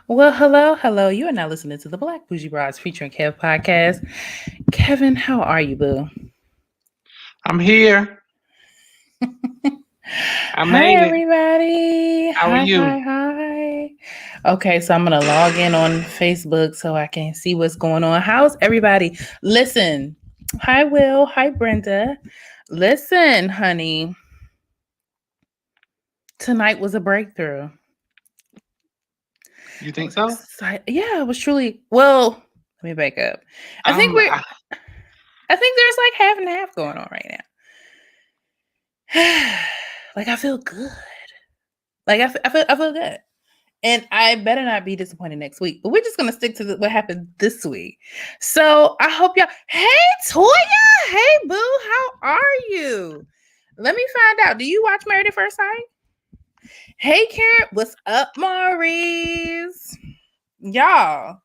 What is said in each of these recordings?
Well, hello. You are now listening to the Black Bougie Brides featuring Kev podcast. Kevin, how are you, boo? I'm here. I Hi, made it. everybody. How are you? Hi. Okay, so I'm going to log in on Facebook so I can see what's going on. How's everybody? Listen. Hi, Will. Hi, Brenda. Listen, honey. Tonight was a breakthrough. You think so? Yeah, it was truly. Well, let me back up. I think there's like half and half going on right now. Like I feel good. Like I feel good, and I better not be disappointed next week. But we're just gonna stick to what happened this week. So I hope y'all. Hey Toya, hey boo, how are you? Let me find out. Do you watch Married at First Sight? Hey Karen, what's up, Maurice? Y'all,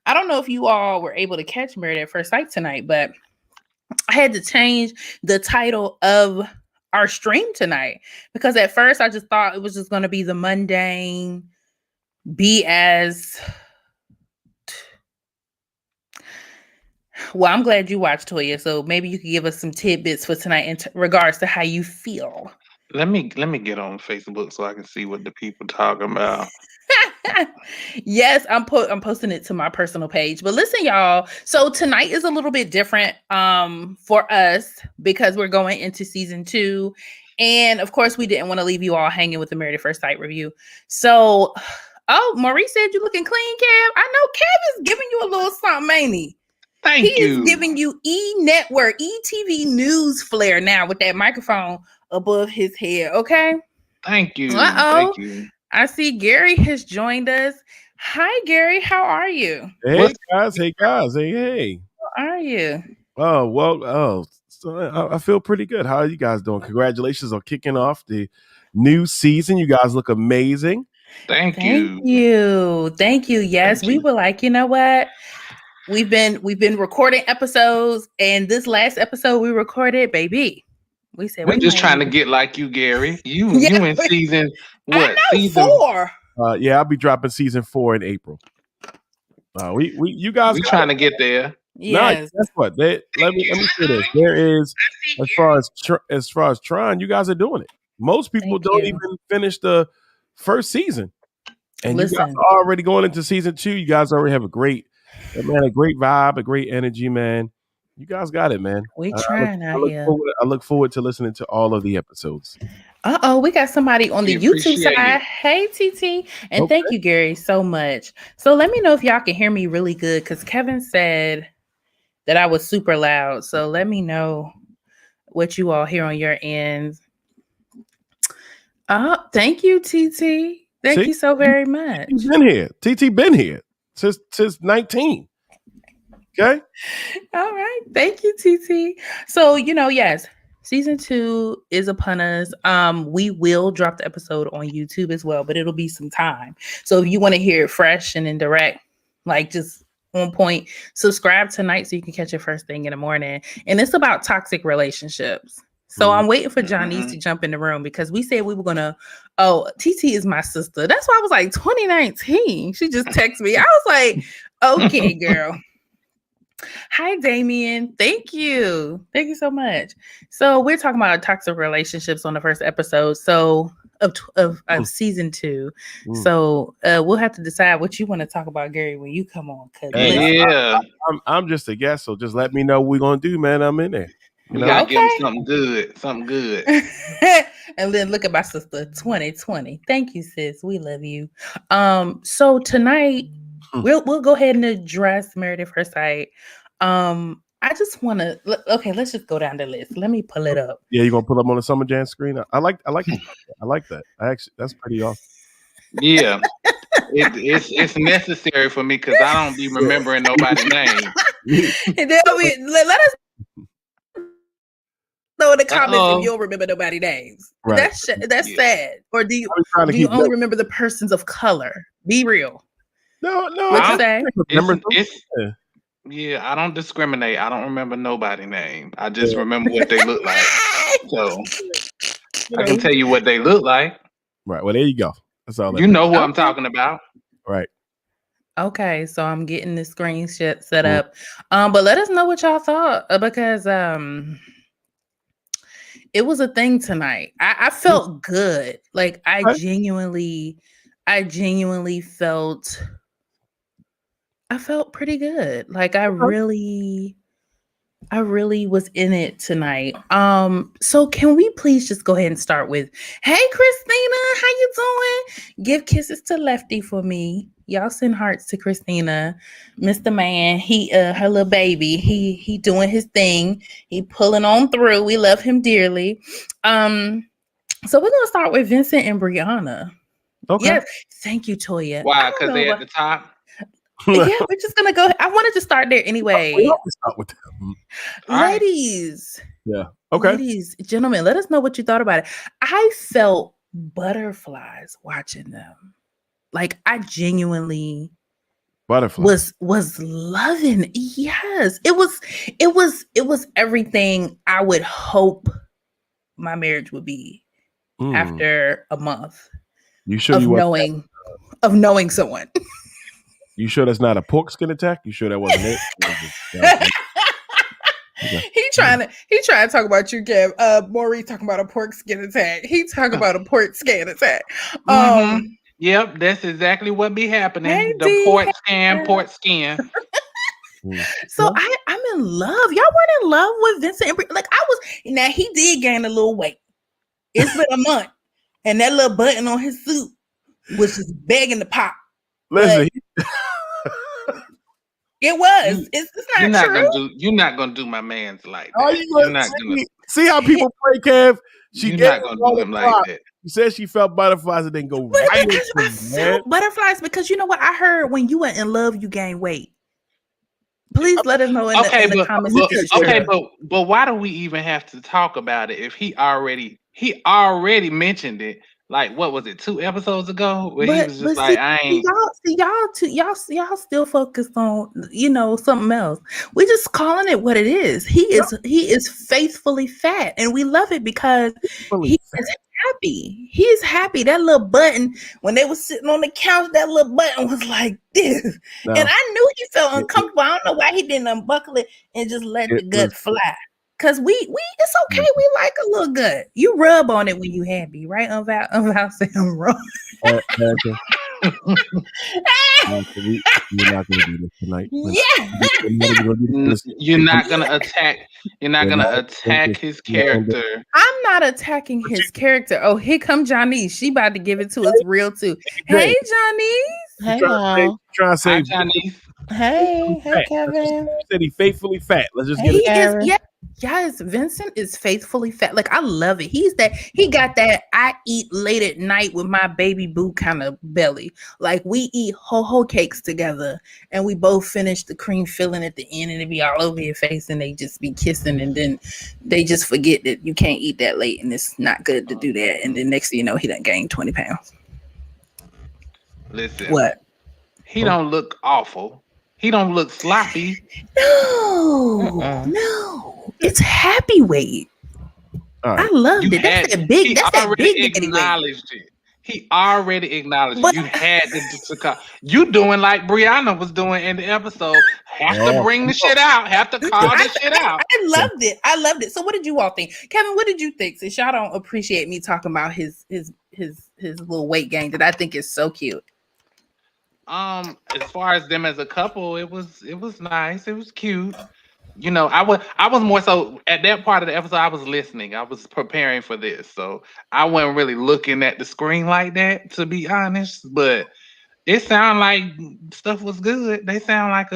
I don't know if you all were able to catch Married at First Sight tonight, but I had to change the title of our stream tonight because at first I just thought it was just going to be the mundane BS. Well, I'm glad you watched, Toya, so maybe you could give us some tidbits for tonight in regards to how you feel. Let me get on Facebook so I can see what the people talking about. Yes, I'm posting it to my personal page. But listen, y'all. So tonight is a little bit different for us because we're going into season 2. And of course, we didn't want to leave you all hanging with the Married at First Sight review. So, Maurice said you're looking clean, Kev. I know Kev is giving you a little something, ain't he? Thank you. He is giving you E-Network, ETV news flair now with that microphone above his head. Okay. Thank you. Uh-oh. Thank you. I see Gary has joined us. Hi, Gary. How are you? Hey, guys. Hey. How are you? Oh, well, so I feel pretty good. How are you guys doing? Congratulations on kicking off the new season. You guys look amazing. Thank you. Yes, Thank we you. were like, you know what? We've been recording episodes, and this last episode we recorded, baby. We said we're just trying to get like you, Gary. You in season what? Season 4. Yeah, I'll be dropping season 4 in April. You guys we trying to get there. Yes. Guess what? Let me say this. There is as far as trying, you guys are doing it. Most people don't even finish the first season, and you guys are already going into season 2. You guys already have a great vibe, a great energy, man. You guys got it, man. We trying out here. I look forward to listening to all of the episodes. We got somebody on the YouTube side. Hey, TT. And thank you, Gary, so much. So let me know if y'all can hear me really good because Kevin said that I was super loud. So let me know what you all hear on your end. Thank you, TT. Thank you so very much. TT been here since 19. Okay. All right. Thank you, TT. So, yes, season 2 is upon us. We will drop the episode on YouTube as well, but it'll be some time. So if you want to hear it fresh and in direct, like just on point, subscribe tonight so you can catch it first thing in the morning. And it's about toxic relationships. So I'm waiting for Johnny's to jump in the room because we said we were gonna. TT is my sister. That's why I was like 2019. She just texted me. I was like, okay, girl. Hi, Damien. Thank you so much. So we're talking about toxic relationships on the first episode. So of season 2. So we'll have to decide what you want to talk about, Gary, when you come on. I'm just a guest, so just let me know what we're gonna do, man. I'm in there. We gotta give them something good. And then look at my sister, 2020. Thank you, sis. We love you. So tonight we'll go ahead and address Married at First Sight. I just want to. Okay, let's just go down the list. Let me pull it up. Yeah, you're gonna pull up on the Summer Jam screen. I like that. Actually, that's pretty awesome. Yeah. It's necessary for me because I don't be remembering nobody's name. And then let us know in the comments if you don't remember nobody's names. Right. That's sad. Or do you only remember the persons of color? Be real. No. What you say? I don't discriminate. I don't remember nobody's name. I just remember what they look like. So I can tell you what they look like. Right. Well, there you go. That's all. You know who I'm talking about. Right. Okay, so I'm getting the screen set up. But let us know what y'all thought because it was a thing tonight. I felt good. Like I genuinely felt pretty good. Like I really was in it tonight. So can we please just go ahead and start with, hey Christina, how you doing? Give kisses to Lefty for me. Y'all send hearts to Christina. Mr. Man, he her little baby, he doing his thing. He pulling on through. We love him dearly. So we're gonna start with Vincent and Brianna. Okay. Yes, thank you, Toya. Why? Because they at the top. Yeah, we're just gonna go. I wanted to start there anyway. We always start with them. Ladies. Yeah. Okay. Ladies, gentlemen, let us know what you thought about it. I felt butterflies watching them. Like I genuinely was loving. Yes. It was everything I would hope my marriage would be after a month. You sure of knowing someone. You sure that's not a pork skin attack? You sure that wasn't it? He trying to talk about you, Kev. Maury talking about a pork skin attack. He talking about a pork skin attack. Yep, that's exactly what be happening. Hey, the pork skin. So I'm in love. Y'all weren't in love with Vincent and like I was. Now he did gain a little weight. It's been a month, and that little button on his suit was just begging to pop. Listen. It was. It's not true. You're not gonna do my man's like that. Are you gonna see how people play, Kev? You're not gonna do him like that. She said she felt butterflies and then go right into I felt butterflies because you know what I heard when you were in love, you gained weight. Please let us know in the comments. But why do we even have to talk about it if he already mentioned it? Like what was it, 2 episodes ago? Where he was just like, I ain't. Y'all still focused on something else. We're just calling it what it is. He is faithfully fat, and we love it because he is happy. He is happy. That little button when they were sitting on the couch, that little button was like this, and I knew he felt uncomfortable. I don't know why he didn't unbuckle it and just let the gut fly. Cause we it's okay. We like a little gut. You rub on it when you happy, right? Unval say I'm wrong. You're not gonna do this tonight. Yeah. You're not gonna attack. You're not gonna attack his character. I'm not attacking his character. Oh, here come Janice. She about to give it to us real too. Hey, Janice. Hey, y'all. Trying to say Janice. Hey, Kevin. He said he faithfully fat. Let's just get it. Yes, Vincent is faithfully fat. Like I love it. He got that I eat late at night with my baby boo kind of belly. Like we eat ho-ho cakes together and we both finish the cream filling at the end and it be all over your face and they just be kissing and then they just forget that you can't eat that late and it's not good to do that. And then next thing you know, he done gained 20 pounds. Listen. What? He don't look awful. He don't look sloppy. No. It's happy weight. Right. I loved it. That's that big. That's that big. Acknowledged it. He already acknowledged it. You had to. You doing like Brianna was doing in the episode. Have to bring the shit out. Have to call this shit out. I loved it. I loved it. So, what did you all think, Kevin? What did you think? Since y'all don't appreciate me talking about his little weight gain that I think is so cute. As far as them as a couple, it was nice. It was cute. You know, I was more so at that part of the episode. I was listening. I was preparing for this, so I wasn't really looking at the screen like that, to be honest. But it sounded like stuff was good. They sound like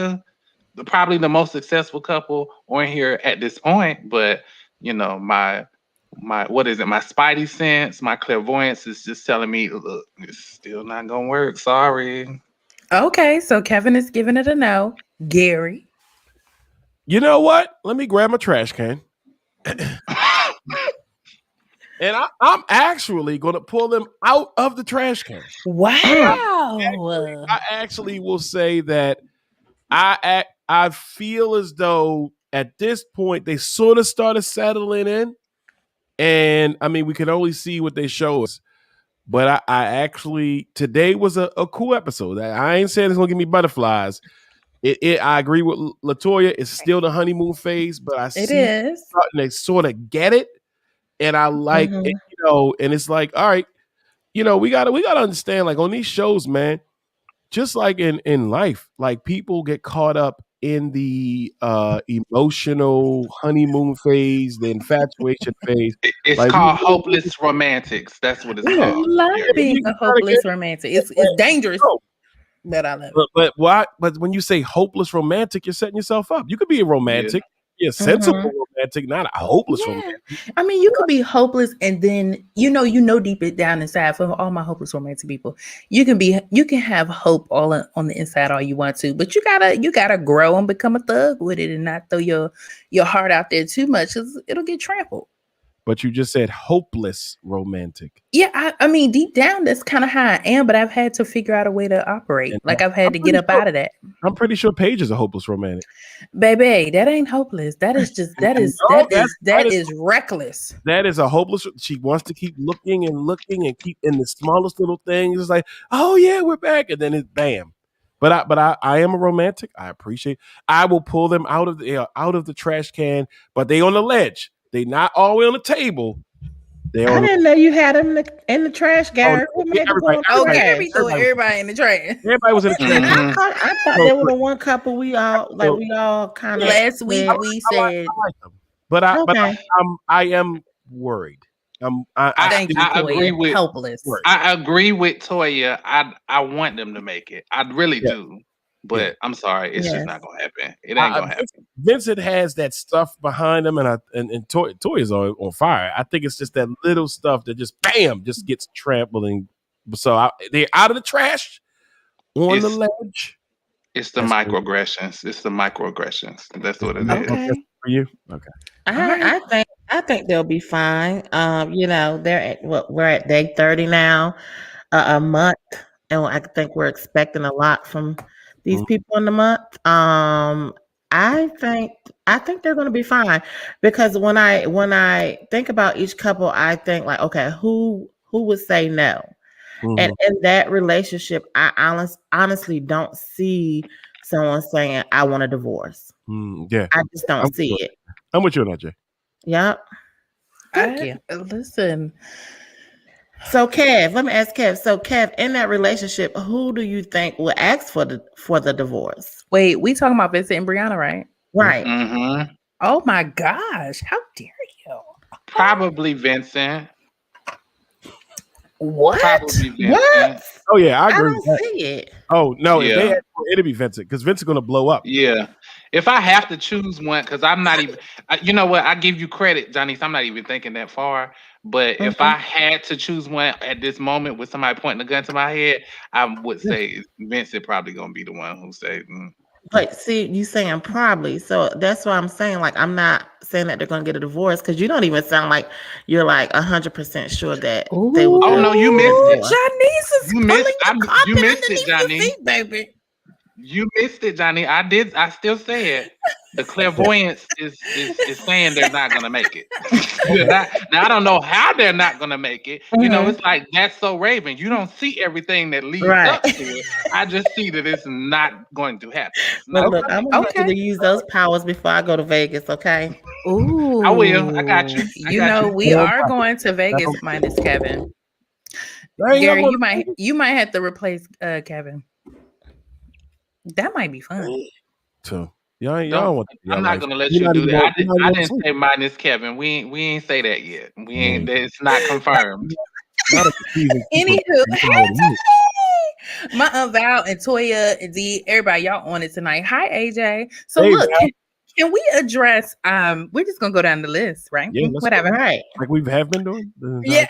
probably the most successful couple on here at this point. But you know, my my spidey sense, my clairvoyance is just telling me, look, it's still not gonna work. Sorry. Okay, so Kevin is giving it a no. Gary. You know what? Let me grab my trash can. And I'm actually going to pull them out of the trash can. Wow. I actually will say that I feel as though at this point they sort of started settling in. And I mean, we can only see what they show us. But I actually, today was a cool episode. I ain't saying it's going to give me butterflies. I agree with LaToya. It's still the honeymoon phase, but I see is starting to sort of get it. And I like it, and it's like, all right, we gotta understand, like on these shows, man, just like in life, like people get caught up in the emotional honeymoon phase, the infatuation phase. It's like called hopeless romantics. That's what it's I called. love being a hopeless get, romantic. It's dangerous, but I love it. But why? But when you say hopeless romantic, you're setting yourself up. You could be a romantic. Yeah, sensible romantic, not a hopeless romantic. I mean, you could be hopeless, and then you know deep it down inside. For all my hopeless romantic people, you can have hope all on the inside all you want to, but you gotta grow and become a thug with it, and not throw your heart out there too much, because it'll get trampled. But you just said hopeless romantic. Yeah, I mean, deep down, that's kind of how I am, but I've had to figure out a way to operate. Like I've had to get up out of that. I'm pretty sure Paige is a hopeless romantic. Baby, that ain't hopeless. That is just that is reckless. That is a hopeless. She wants to keep looking and keep in the smallest little things. It's like, oh yeah, we're back, and then it's bam. But I am a romantic. I appreciate. I will pull them out of the trash can, but they on the ledge. They not all the way on the table. I didn't know you had them in the trash, Gary. Gary threw everybody in the trash. Everybody was in the trash. I thought there was one couple we all kind of last week we said. I like them. But I am worried. I agree with helpless. I agree with Toya. I want them to make it. I really do. But I'm sorry, it's just not gonna happen. It ain't gonna happen. Vincent has that stuff behind him, and Toya's on fire. I think it's just that little stuff that just bam, just gets trampled. And so they're out of the trash on the ledge. It's the microaggressions. It's the microaggressions. That's what it is. Okay. For you, okay. I think they'll be fine. They're we're at day 30 now, a month, and I think we're expecting a lot from these people in the month. I think they're going to be fine, because when I think about each couple, I think like, okay, who would say no? And in that relationship, I honestly don't see someone saying, I want a divorce. Yeah, I just don't see it. I'm with you on that, Jay. Yep. Thank you. Listen. So Kev, let me ask Kev. So Kev, in that relationship, who do you think will ask for the divorce? Wait, we talking about Vincent and Brianna, right? Right. Mm-hmm. Oh my gosh, how dare you? Probably Vincent. What? Probably Vincent. What? Oh yeah, I agree. I don't see it. Oh no, Yeah. It'll be Vincent, because Vincent's gonna blow up. Yeah. If I have to choose one, because I'm not even, you know what? I give you credit, Johnny. I'm not even thinking that far. But if I had to choose one at this moment with somebody pointing a gun to my head, I would say Vincent probably gonna be the one who say. But see, you saying probably, so that's why I'm saying, like, I'm not saying that they're gonna get a divorce, because you don't even sound like you're like 100% sure that they will. Oh no, you missed it. Janice is You missed it, Johnny. Feet, baby. You missed it, Johnny. I still say it. The clairvoyance is saying they're not gonna make it. Now I don't know how they're not gonna make it. You know, it's like that's so Raven. You don't see everything that leads up to it. I just see that it's not going to happen. But look, I'm gonna need you to use those powers before I go to Vegas, okay? Ooh, I will. I got you. We are going to Vegas minus Kevin. Gary, you might have to replace Kevin. That might be fun. So y'all want. I'm not gonna let you do that. I didn't say minus Kevin. We ain't say that yet. We ain't. It's not confirmed. Anywho, my Aunt Val and Toya and D, everybody, y'all on it tonight. Hi, AJ. So look, Can we address? We're just gonna go down the list, right? Yeah, let's Whatever. go. Right. Like we have been doing. Yeah,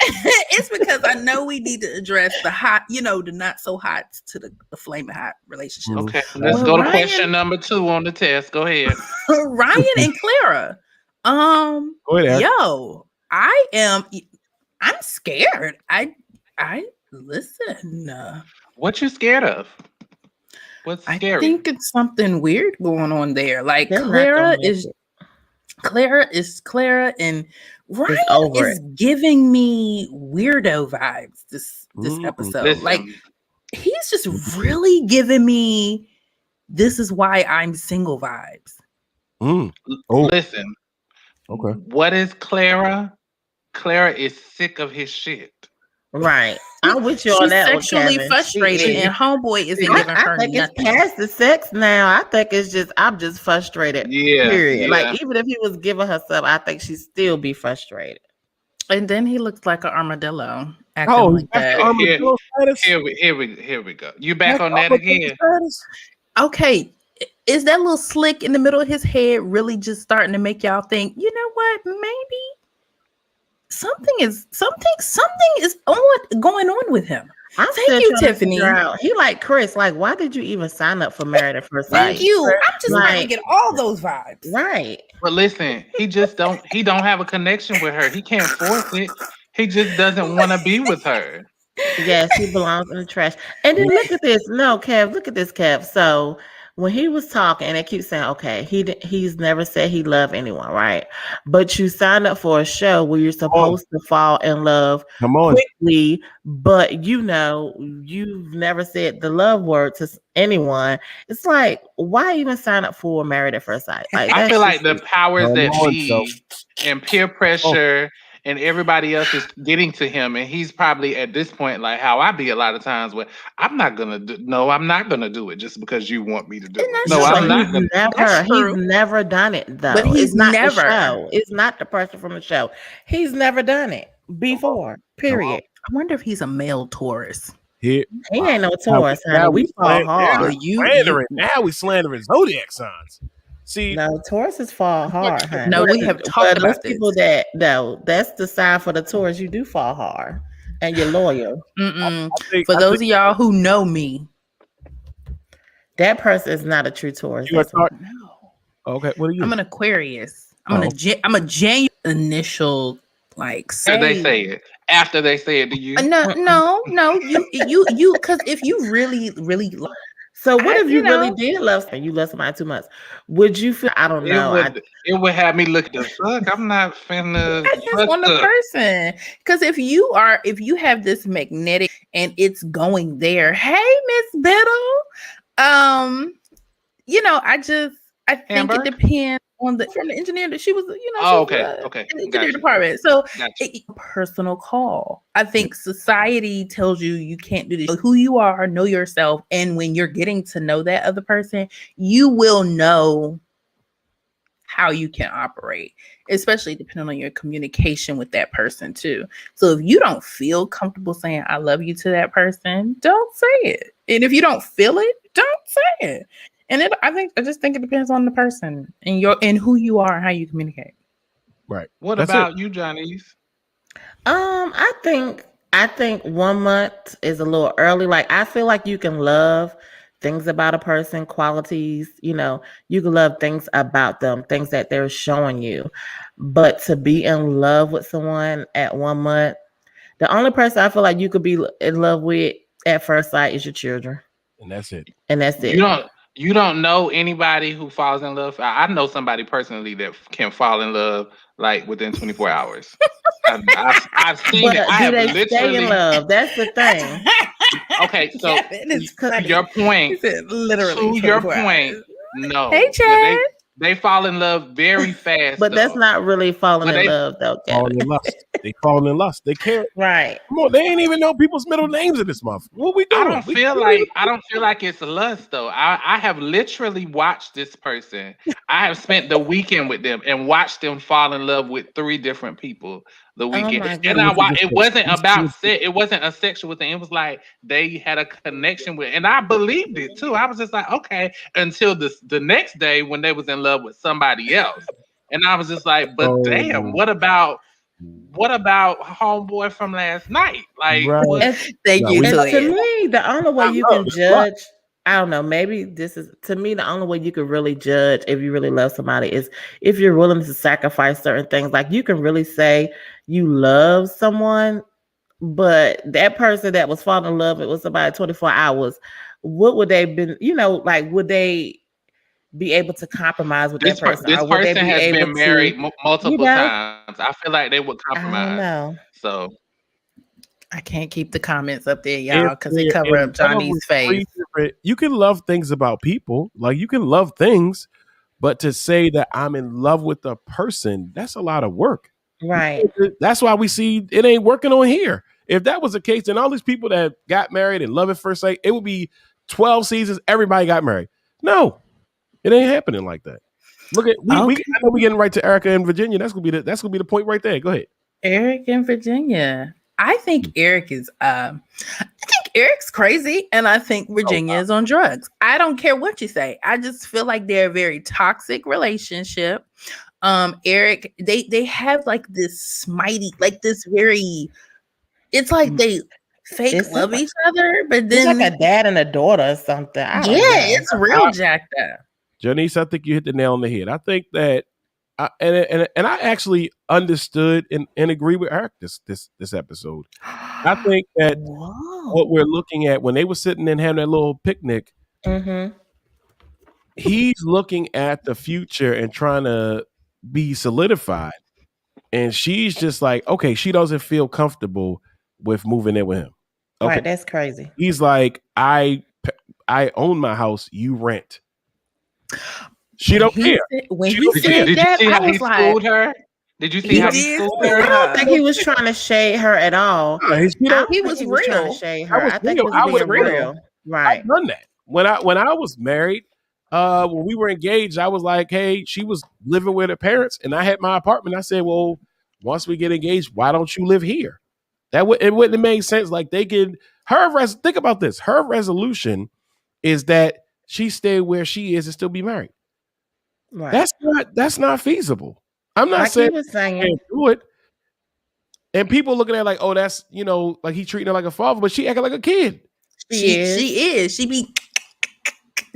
it's because I know we need to address the hot, the not so hot to the flaming hot relationship. Mhm. Okay, let's Well, go to Ryan- question number 2 on the test. Go ahead. Ryan and Clara. Go ahead, Eric. Yo, I'm scared. I listen. What you scared of? What's I scary? think it's something weird going on there. Like They're not Clara gonna make is it. Clara and Ryan over is giving me weirdo vibes this Mm-mm. episode. Listen, Like he's just really giving me this is why I'm single vibes. Mm. Oh, listen. okay. What is Clara? Clara is sick of his shit. Right. I'm with you She's on that one, sexually Kevin. frustrated, She- and homeboy isn't I- giving her I think nothing. it's past the sex now. I think I'm just frustrated. Yeah, Period. yeah. Like even if he was giving her stuff, I think she'd still be frustrated. And then he looks like an armadillo acting Oh, like that's that. the armadillo status. Here we go. You back That's on the that armadillo again? status? Okay, is that little slick in the middle of his head really just starting to make y'all think, you know what, maybe something is going on with him? I'm Thank still you, trying to Tiffany. figure out- He like Chris. Like, why did you even sign up for Married at First Sight? Thank you. I'm just trying to Like- get all those vibes. Right. But listen, he don't have a connection with her. He can't force it. He just doesn't want to be with her. Yes, he belongs in the trash. And then look at this. No, Kev, look at this, Kev. So when he was talking, and they keep saying, okay, he's never said he loved anyone, right? But you signed up for a show where you're supposed to fall in love Come on. quickly, but you've never said the love word to anyone. It's like, why even sign up for Married at First Sight? Like, I that's feel like just- the powers Come that on, be and peer pressure and everybody else is getting to him, and he's probably at this point like how I be a lot of times where I'm not gonna do it just because you want me to do And it. that's No, true. I'm not gonna. That's He's true. never done it though. But he's it's not never. the show. It's not the person from the show. He's never done it before. Period. I wonder if he's a male Taurus. Here. He ain't no Now Taurus, honey. We fall slandering- hard. slandering. Now we slandering zodiac signs. See, No, Tauruses fall hard, honey. No, we have talked those about this. people that that's the sign for the Taurus. You do fall hard, and you're loyal. Mm-mm. think- For I those think of y'all who know me, That person is not a true Taurus. you are That's talk- no. okay, what are you? I'm an Aquarius. Oh. I'm a genuine initial like After they say it. After they say it to you. No, you because if you really so. What if you you know. really did love someone? You love somebody too much? Would you feel? I don't know. It would have me look the fuck. I'm not finna. I just on the person. Because if you have this magnetic and it's going there, hey Miss Biddle. I think Amber? it depends on from the engineer that she was, Oh, she was, okay. in the engineer Gotcha. department. So Gotcha. personal call. I think society tells you can't do this. Who you are, know yourself, and when you're getting to know that other person, you will know how you can operate, especially depending on your communication with that person too. So if you don't feel comfortable saying I love you to that person, don't say it. And if you don't feel it, don't say it. And I just think it depends on the person and who you are and how you communicate. Right. What That's about you, Johnny's? I think 1 month is a little early. Like I feel like you can love things about a person, qualities, you can love things about them, things that they're showing you. But to be in love with someone at 1 month, the only person I feel like you could be in love with at first sight is your children. And that's it. And that's it. You don't know anybody who falls in love. I know somebody personally that can fall in love like within 24 hours. I've seen But it. I do have they stay in literally. so that's the thing. Okay, so to your point. literally To your 24 point, hours. no. Hey, Chad. They fall in love very fast. But that's though. not really falling But in they- love though, Falling Kevin. in lust. They falling in lust. They can't. Right. Come on, they ain't even know people's middle names in this month. What we doing? I don't feel like it's lust though. I have literally watched this person. I have spent the weekend with them and watched them fall in love with 3 different people. the Oh weekend. my And What I you goodness. wa- just it said. wasn't about sex. It wasn't a sexual thing. It was like they had a connection with, and I believed it too. I was just like, okay, until the next day when they was in love with somebody else, and I was just like, but damn, Oh, what about homeboy from last night? Like right. what? And, Thank No, you, we and not. to twin. me, the only way Not you love. can It's lust. judge, I don't know, maybe this is to me the only way you can really judge if you really love somebody is if you're willing to sacrifice certain things. Like you can really say you love someone, but that person that was falling in love with somebody 24 hours, what would they been, like would they be able to compromise with that person? This Or would they person be has able been to, married multiple know, times. I feel like they would I don't compromise. know. So I can't keep the comments up there, If y'all, because they they're cover in up love Johnny's with face. three different, you can love things about people. Like you can love things, but to say that I'm in love with a person, that's a lot of work. Right. That's why we see it ain't working on here. If that was the case, then all these people that got married and love at first sight, it would be 12 seasons, everybody got married. No, it ain't happening like that. Look at we Okay. I know we getting right to Erica in Virginia. That's gonna be the point right there. Go ahead. Eric in Virginia. I think Eric's crazy, and I think Virginia is on drugs. I don't care what you say. I just feel like they're a very toxic relationship. Eric, they have like this smitey, like this very. It's like they fake It's love like, each other, but it's like then a dad and a daughter or something. I yeah, don't know. it's real jacked up. Janice, I think you hit the nail on the head. I think that and I actually understood and agree with Eric this episode. I think that what we're looking at when they were sitting and having that little picnic, Mm-hmm. he's looking at the future and trying to be solidified. And she's just like, okay, she doesn't feel comfortable with moving in with him. Okay. Right, that's crazy. He's like, I own my house, you rent. She don't care. When She he don't did care. you said see that, how I he was like, schooled her? Did you see he how he did schooled school her? I don't her. think he was trying to shade her at all. No, I she don't. don't He think was he was trying to real. shade I her. was I think real. he was I being was real. real. Right. I've done that. When I was married, when we were engaged, I was like, hey, she was living with her parents and I had my apartment. I said, well, once we get engaged, why don't you live here? It wouldn't have made sense. Like they could think about this. Her resolution is that she stay where she is and still be married. Right. That's not feasible. I'm not Like saying he was she saying. can't do it. And people looking at it like, oh, that's like he treating her like a father, but she acting like a kid. She is. She be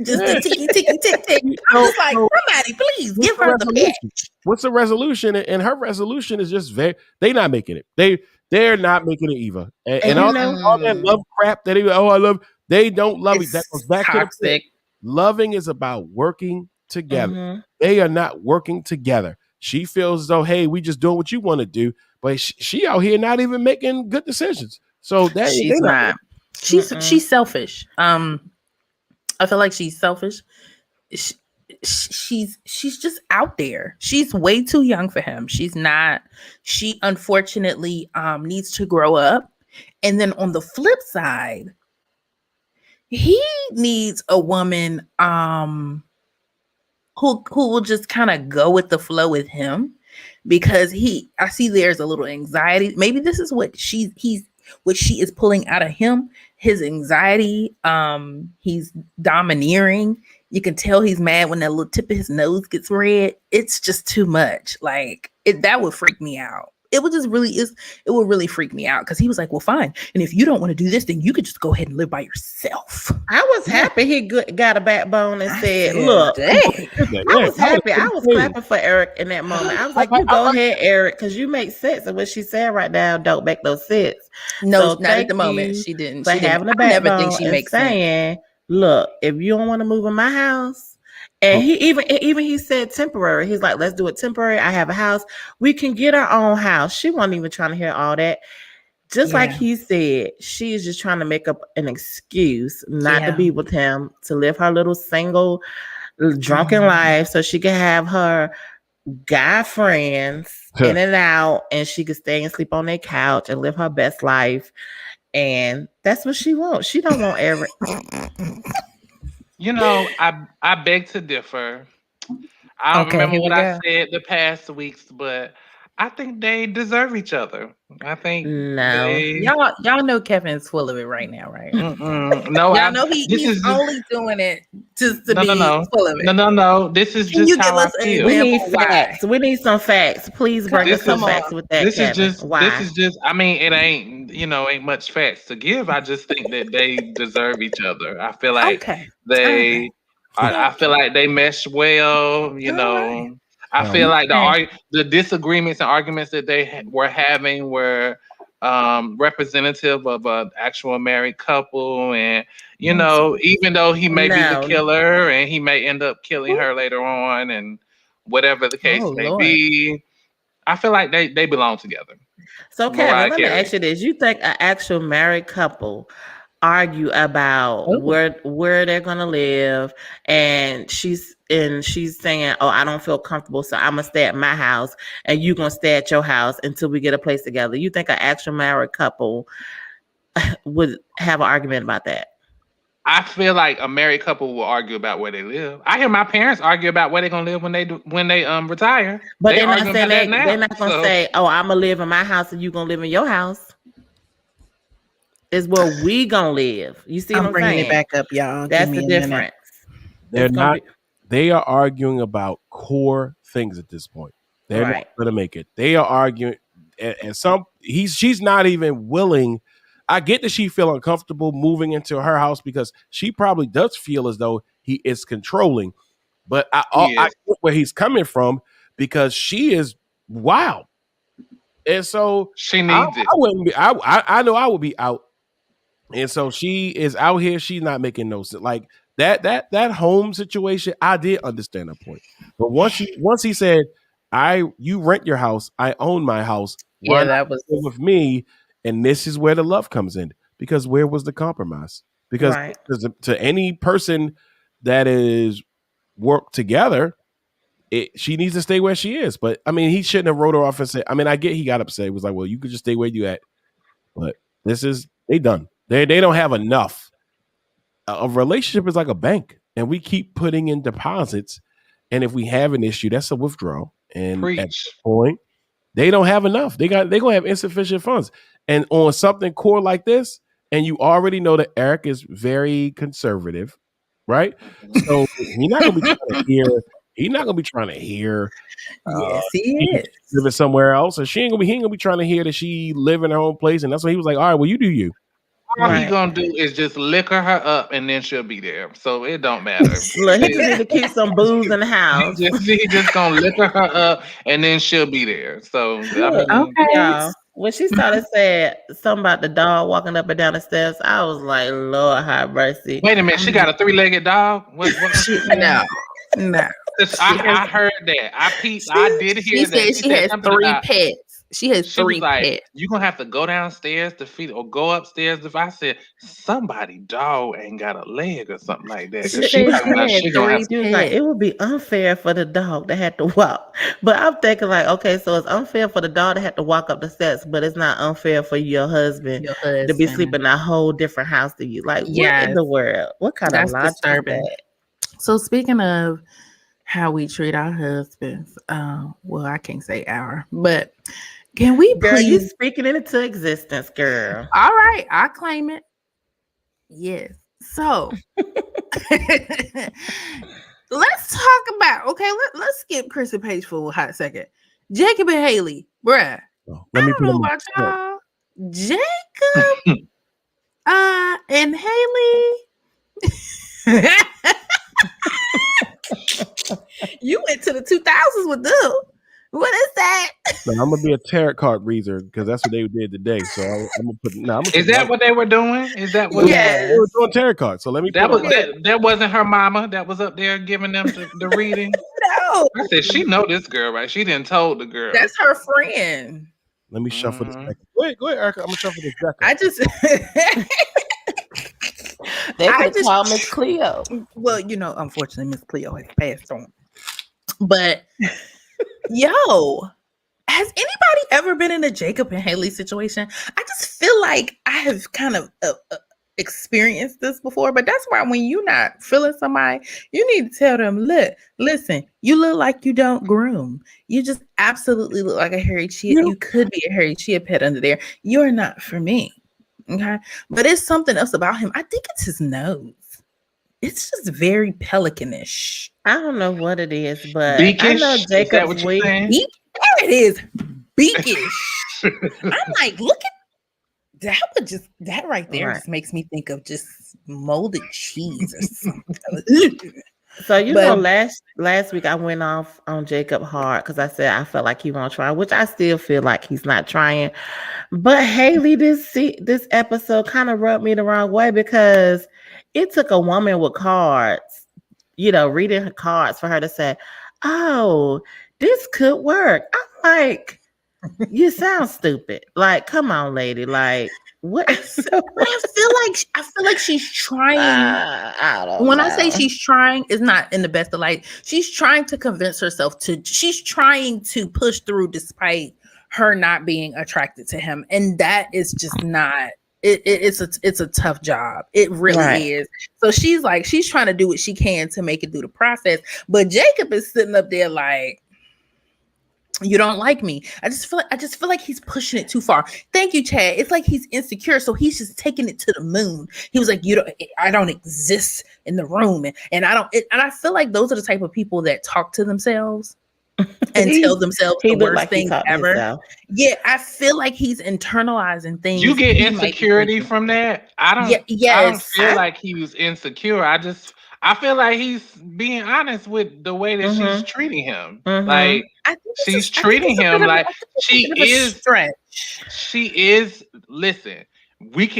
just Yeah. the ticky tick. I'm just like, somebody please What's give the her the pet. resolution? What's the resolution? And her resolution is just they not making it. They're not making it either. And all that love crap that I love, they don't love it. That goes back to the point. Toxic. Loving is about working together. Mm-hmm. They are not working together. She feels as though, hey, we just doing what you want to do, but she out here not even making good decisions. So that She's they not. She's selfish. I feel like she's selfish. She's just out there. She's way too young for him. She's not. She unfortunately needs to grow up. And then on the flip side, he needs a woman who will just kind of go with the flow with him, because I see there's a little anxiety. Maybe this is what she is pulling out of him. His anxiety. He's domineering. You can tell he's mad when that little tip of his nose gets red. It's just too much. Like that would freak me out. It would really freak me out, because he was like, well, fine. And if you don't want to do this, then you could just go ahead and live by yourself. I was happy he got a backbone and said, look, dang. I was happy. I was clapping for Eric in that moment. I was like, you go ahead, Eric, because you make sense. And what she said right now don't make no sense. No, So not at the thank moment. you She didn't. for She didn't. having a I never backbone think she and makes sense. saying, look, if you don't want to move in my house, and he even he said temporary. He's like, let's do it temporary. I have a house. We can get our own house. She wasn't even trying to hear all that. Just like he said, she is just trying to make up an excuse not to be with him, to live her little single, drunken life, so she can have her guy friends in and out, and she could stay and sleep on their couch and live her best life. And that's what she wants. She don't want Eric. I beg to differ. I don't remember what I said the past weeks, but I think they deserve each other. I think No. they. Y'all know Kevin's full of it right now, right? No, Y'all know This he's is just only doing it just to no, no, be no, full of no, it. no, no. This is Can just you give how I us an feel. We example need why? facts. We need some facts. Please bring us This some is Come facts on. with that, Kevin. this Why? is just. I mean, it ain't ain't much facts to give. I just think that they deserve each other. I feel like Okay. All right. they. I feel like they mesh well. All right. I feel like Okay. the disagreements and arguments that they were having were representative of an actual married couple, and even though he may be the No. killer and he may end up killing her later on, and whatever the case Oh may Lord. be, I feel like they belong together. So, Kevin, Mariah let me ask Carey. you this: you think an actual married couple argue about Oh. where they're gonna live, and she's saying, "Oh, I don't feel comfortable, so I'm gonna stay at my house, and you gonna stay at your house until we get a place together." You think an actual married couple would have an argument about that? I feel like a married couple will argue about where they live. I hear my parents argue about where they're gonna live when they retire. But They they're not arguing saying about that they're now. not gonna So say, "Oh, I'm gonna live in my house and you gonna live in your house." Is where we gonna live. You see what I'm I'm bringing it saying? back up, y'all. Give That's me the a minute. difference. They're It's gonna not. be They are arguing about core things at this point. They're not right. going to make it. They are arguing, and she's not even willing. I get that she feel uncomfortable moving into her house because she probably does feel as though he is controlling. But he I is. get where he's coming from because she is wild, and so She I needs it. wouldn't be. I know I would be out. And so she is out here. She's not making no sense. Like that home situation, I did understand that point. But once he said, you rent your house, I own my house. Why Yeah, not that was live with me? And this is where the love comes in. Because where was the compromise? Because Right. to any person that is worked together, she needs to stay where she is. But I mean, he shouldn't have wrote her off and said, I mean, I get he got upset. He was like, well, you could just stay where you at. But they done. They don't have enough. A relationship is like a bank, and we keep putting in deposits. And if we have an issue, that's a withdrawal. And at this Preach. point, they don't have enough. They gonna have insufficient funds. And on something core like this, and you already know that Eric is very conservative, right? So he's not gonna be trying to hear. He's not gonna be trying to hear. yes, he She is. living somewhere else, and he ain't gonna be trying to hear that she live in her own place. And that's why he was like, all right, well, you do you. All he Right. gonna do is just liquor her up, and then she'll be there. So it don't matter. Look, he just need to keep some booze in the house. He just gonna liquor her up, and then she'll be there. So I Look, mean, Okay. y'all. When she started saying something about the dog walking up and down the steps, I was like, Lord have mercy. wait a minute. She got a 3-legged dog. What was she saying? No. I heard that. I peeped. I did She hear that. said she has something 3 about. pets. She has She was 3 like, pets. "You gonna have to go downstairs to feed or go upstairs." If I said somebody dog ain't got a leg or something like that, She because said talking she about had she gonna have 3 to. She was like, it would be unfair for the dog to have to walk. But I'm thinking like, okay, so it's unfair for the dog to have to walk up the steps, but it's not unfair for your husband Your to be husband. sleeping in a whole different house than you. Like, what in Yes. the world? What kind of That's logic is disturbing. that? So speaking of how we treat our husbands, well, I can't say our, but can we Girl, you please? speaking it into existence, girl. All right, I claim it. Yes. So let's talk about. Okay, let's skip Chris and Paige for a hot second. Jacob and Haley, bruh. Oh, I don't know about y'all. Jacob and Haley. You went to the 2000s with them. What is that? No, I'm gonna be a tarot card reader because that's what they did today. So I'm gonna put. No, I'm gonna Is that what they were doing? Is that what? Yes. they were doing tarot cards? So let me. That put was that wasn't her mama that was up there giving them the reading. No. I said she know this girl, right? She didn't told the girl. That's her friend. Let me shuffle this Mhm. deck. Go ahead, Erica. I'm gonna shuffle this deck. I just They I could just- call Miss Cleo. well, unfortunately, Miss Cleo has passed on. But yo, has anybody ever been in a Jacob and Haley situation? I just feel like I have kind of experienced this before, but that's why when you're not feeling somebody, you need to tell them, look, listen, you look like you don't groom. You just absolutely look like a hairy chia. Yeah. You could be a hairy chia pet under there. You're not for me. Okay. But it's something else about him. I think it's his nose. It's just very pelicanish. I don't know what it is, but I know Beakish? Is that Jacob's what you're week. saying? There it is. Beakish. I'm like, look at that right there Right. just makes me think of just molded cheese or something. So you But- know, last week I went off on Jacob hard because I said I felt like he won't try, which I still feel like he's not trying. But Haley, this episode kind of rubbed me the wrong way because it took a woman with cards, reading her cards for her to say, "Oh, this could work." I'm like, you sound stupid. Like, come on, lady. Like, what? But I feel like she's trying. I don't When know. I say she's trying, it's not in the best of light. She's trying to convince herself she's trying to push through despite her not being attracted to him. And that is just not it's a tough job. It really is. So she's trying to do what she can to make it through the process. But Jacob is sitting up there like, you don't like me. I just feel like he's pushing it too far. Thank you, Chad. It's like he's insecure, so he's just taking it to the moon. He was like, I don't exist in the room, and I don't. And I feel like those are the type of people that talk to themselves and tell themselves the worst thing ever. Yeah, I feel like he's internalizing things. You get insecurity from that? I don't. I don't feel like he was insecure. I feel like he's being honest with the way that she's treating him. Like she's treating him like she is. She is. Listen,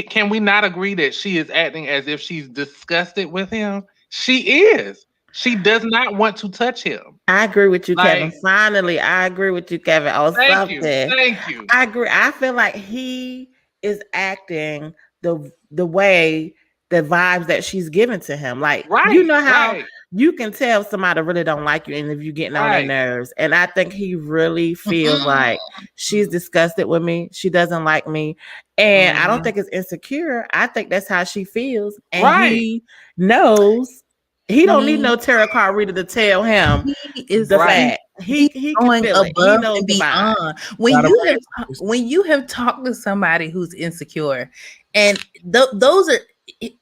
can we not agree that she is acting as if she's disgusted with him? She is. She does not want to touch him. I agree with you, Kevin. Finally, I agree with you, Kevin. On something. Thank you. I agree. I feel like he is acting the way, the vibes that she's giving to him. Like, you know how you can tell somebody really don't like you and if you're getting on their nerves. And I think he really feels like she's disgusted with me. She doesn't like me. And I don't think it's insecure. I think that's how she feels. And he knows. He don't need no tarot card reader to tell him the fact. He can feel it. He knows beyond. When you have talked to somebody who's insecure, and those are,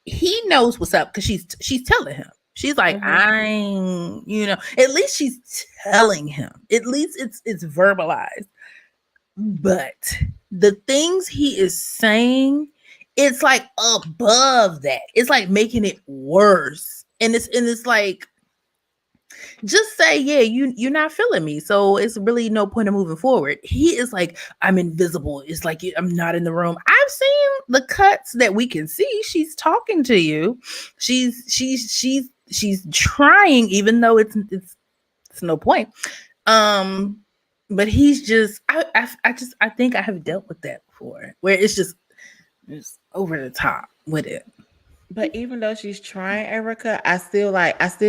he knows what's up because she's telling him. She's like, at least she's telling him. At least it's verbalized. But the things he is saying, it's like above that. It's like making it worse. And it's like, just say, yeah, you're not feeling me. So it's really no point of moving forward. He is like, I'm invisible. It's like I'm not in the room. I've seen the cuts that we can see. She's talking to you. She's trying, even though it's no point. But he's just I think I have dealt with that before, where it's just over the top with it. But even though she's trying, Erica, I still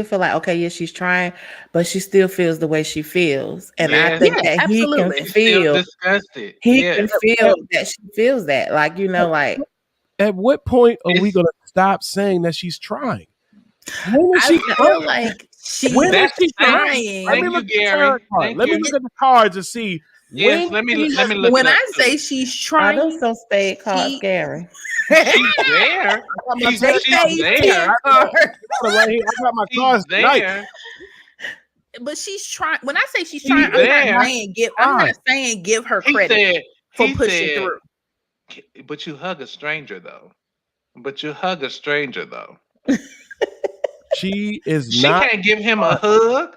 feel like, okay, yeah, she's trying, but she still feels the way she feels. And I think that absolutely. He can feel disgusted. He can feel that she feels that. Like, like, at what point are we gonna stop saying that she's trying? I feel like she's trying. Let me look at the cards and see. Yes, let me look. When I say she's trying, those some spade cards, Gary. She's there. She's there. I got my cards there. But she's trying. When I say she's trying, I'm not saying give her credit for pushing through. But you hug a stranger though. She can't give him a hug.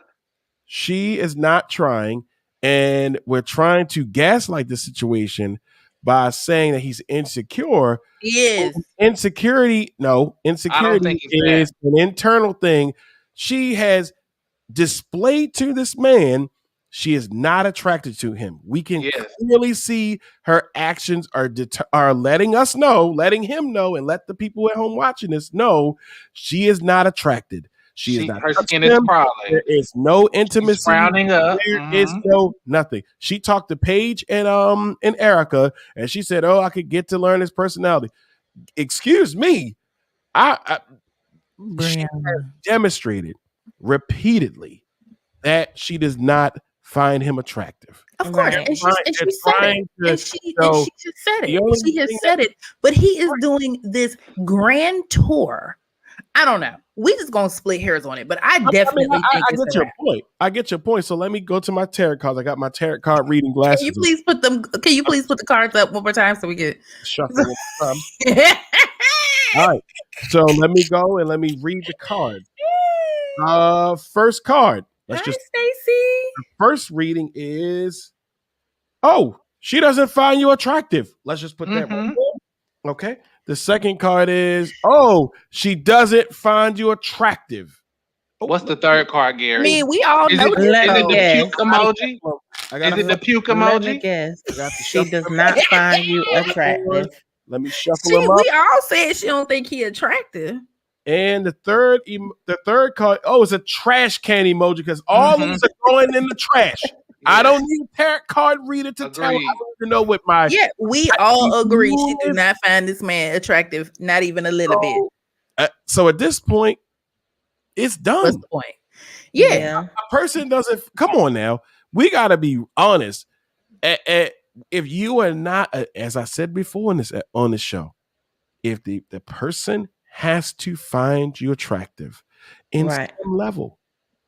She is not trying, and we're trying to gaslight the situation by saying that he's insecure. Yes. Insecurity is an internal thing. She has displayed to this man she is not attracted to him. We can clearly see her actions are letting him know, and let the people at home watching this know she is not attracted. She is not. Her skin is crawling. There is no intimacy. She's frowning up. There is no nothing. She talked to Paige and Erica, and she said, "Oh, I could get to learn his personality." Excuse me, She has demonstrated repeatedly that she does not find him attractive. Of course, Right. and she said it, and she just said the it. only She has thing said it, but he is doing this grand tour. I don't know. We just gonna split hairs on it, but I definitely think I it's get a your wrap. point. I get your point. So let me go to my tarot cards. I got my tarot card reading glasses. Can you please put them? Can you please put the cards up one more time so we get shuffle one more time. All right. So let me go and let me read the cards. First card. Hi, Stacy. The first reading is, oh, she doesn't find you attractive. Let's just put that right there. Okay. The second card is, oh, she doesn't find you attractive. Oh, What's the third card, Gary? I mean, we all is know it, this. is it the Yes. puke emoji? Is it the puke Let me emoji? guess. She does not find you attractive. Let me shuffle See, them up. we all said she don't think he attractive. And the third card, oh, it's a trash can emoji because all these are going in the trash. Yes. I don't need a tarot card reader to tell. I don't even know what my. Yeah, we all agree she do not find this man attractive, not even a little bit. So at this point, it's done. What's the point? Yeah. A person doesn't. Come on now, we got to be honest. If you are not, as I said before on this show, if the person has to find you attractive in some level.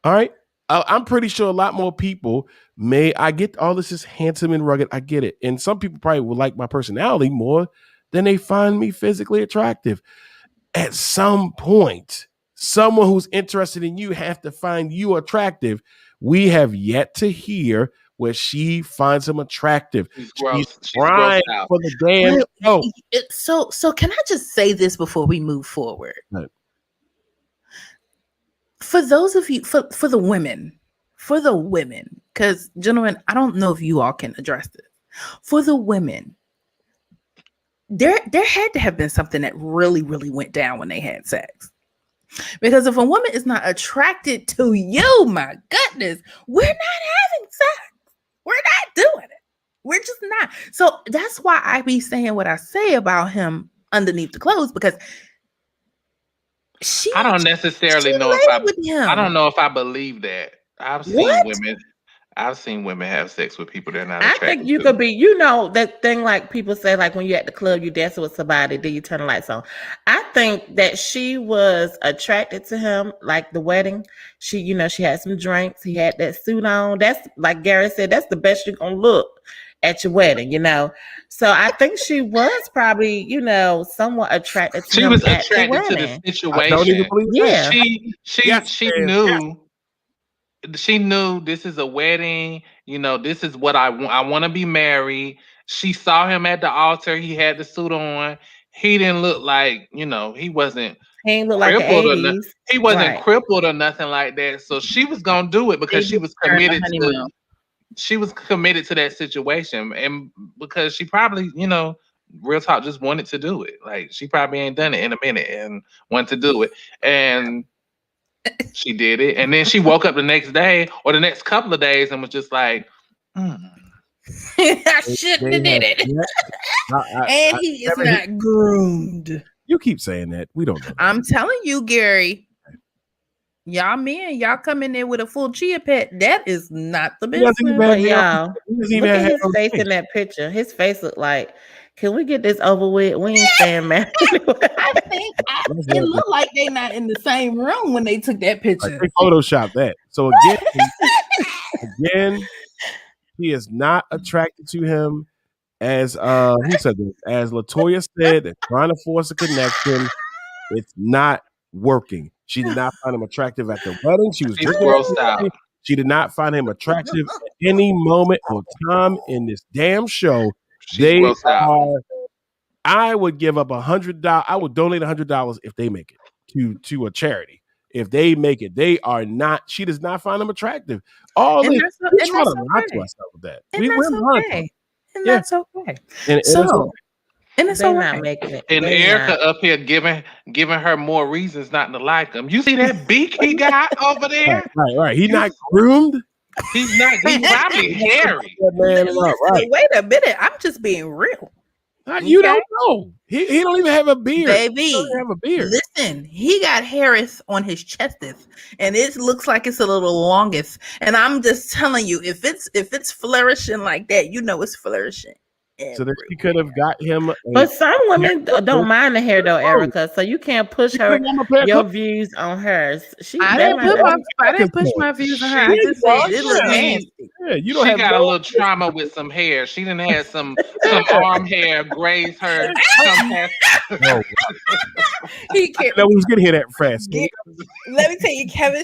All right. I'm pretty sure a lot more people I get all this is handsome and rugged. I get it. And some people probably will like my personality more than they find me physically attractive. At some point, someone who's interested in you have to find you attractive. We have yet to hear where she finds him attractive. She's crying for the damn show. So can I just say this before we move forward? Right. For those of you, for the women, because gentlemen, I don't know if you all can address this. For the women, there had to have been something that really, really went down when they had sex. Because if a woman is not attracted to you, my goodness, we're not having sex. We're not doing it. We're just not. So that's why I be saying what I say about him underneath the clothes, because I don't necessarily know if I don't know if I believe that. I've seen women have sex with people they're not attracted to. I think you could be, that thing like people say, like when you're at the club, you dancing with somebody, then you turn the lights on. I think that she was attracted to him, like the wedding. She had some drinks. He had that suit on. That's like Gary said, that's the best you're going to look at your wedding, So I think she was probably, somewhat attracted to him. She was attracted to the situation. I don't even believe that. She knew this is a wedding. This is what I want. I want to be married. She saw him at the altar. He had the suit on. He didn't look like, he wasn't. He didn't look like the 80s. He wasn't crippled or nothing like that. So she was gonna do it because she was committed to. She was committed to that situation, and because she probably, real talk, just wanted to do it. Like she probably ain't done it in a minute and wanted to do it, and she did it. And then she woke up the next day or the next couple of days and was just like, I shouldn't have did it. And he is not groomed. You keep saying that. We don't know that. I'm telling you, Gary. Y'all men, y'all come in there with a full chia pet. That is not the business. But y'all, look at his face in that picture. His face looked like, can we get this over with? We ain't staying mad. I think it looked like they not in the same room when they took that picture. Like they Photoshop that. So again, he is not attracted to him. As who said this? As Latoya said, they're trying to force a connection. It's not working. She did not find him attractive at the wedding. She was grossed out. She did not find him attractive at any moment or time in this damn show. I would give up $100. I would donate $100 if they make it to a charity. If they make it, they are not. She does not find him attractive. All this, we try to lie to ourselves with that. We're okay. And that's okay. And it's all right. Not making it. And Erica up here giving her more reasons not to like him. You see that beak he got over there? Right. He's not groomed. He's not. He's probably hairy. Wait a minute. I'm just being real. You don't know. He don't even have a beard. Baby, he don't have a beard. Listen, he got Harris on his chesteth, and it looks like it's a little longest. And I'm just telling you, if it's flourishing like that, you know it's flourishing. So that she could have got him. But some women don't mind the hair though, Erica. So you can't push your views on hers. I didn't push my views on her. I just said it looked nasty. Yeah, you don't she have got a little trauma with some hair. She didn't have some arm hair graze her. He can't. No, we was getting here that fast. Let me tell you, Kevin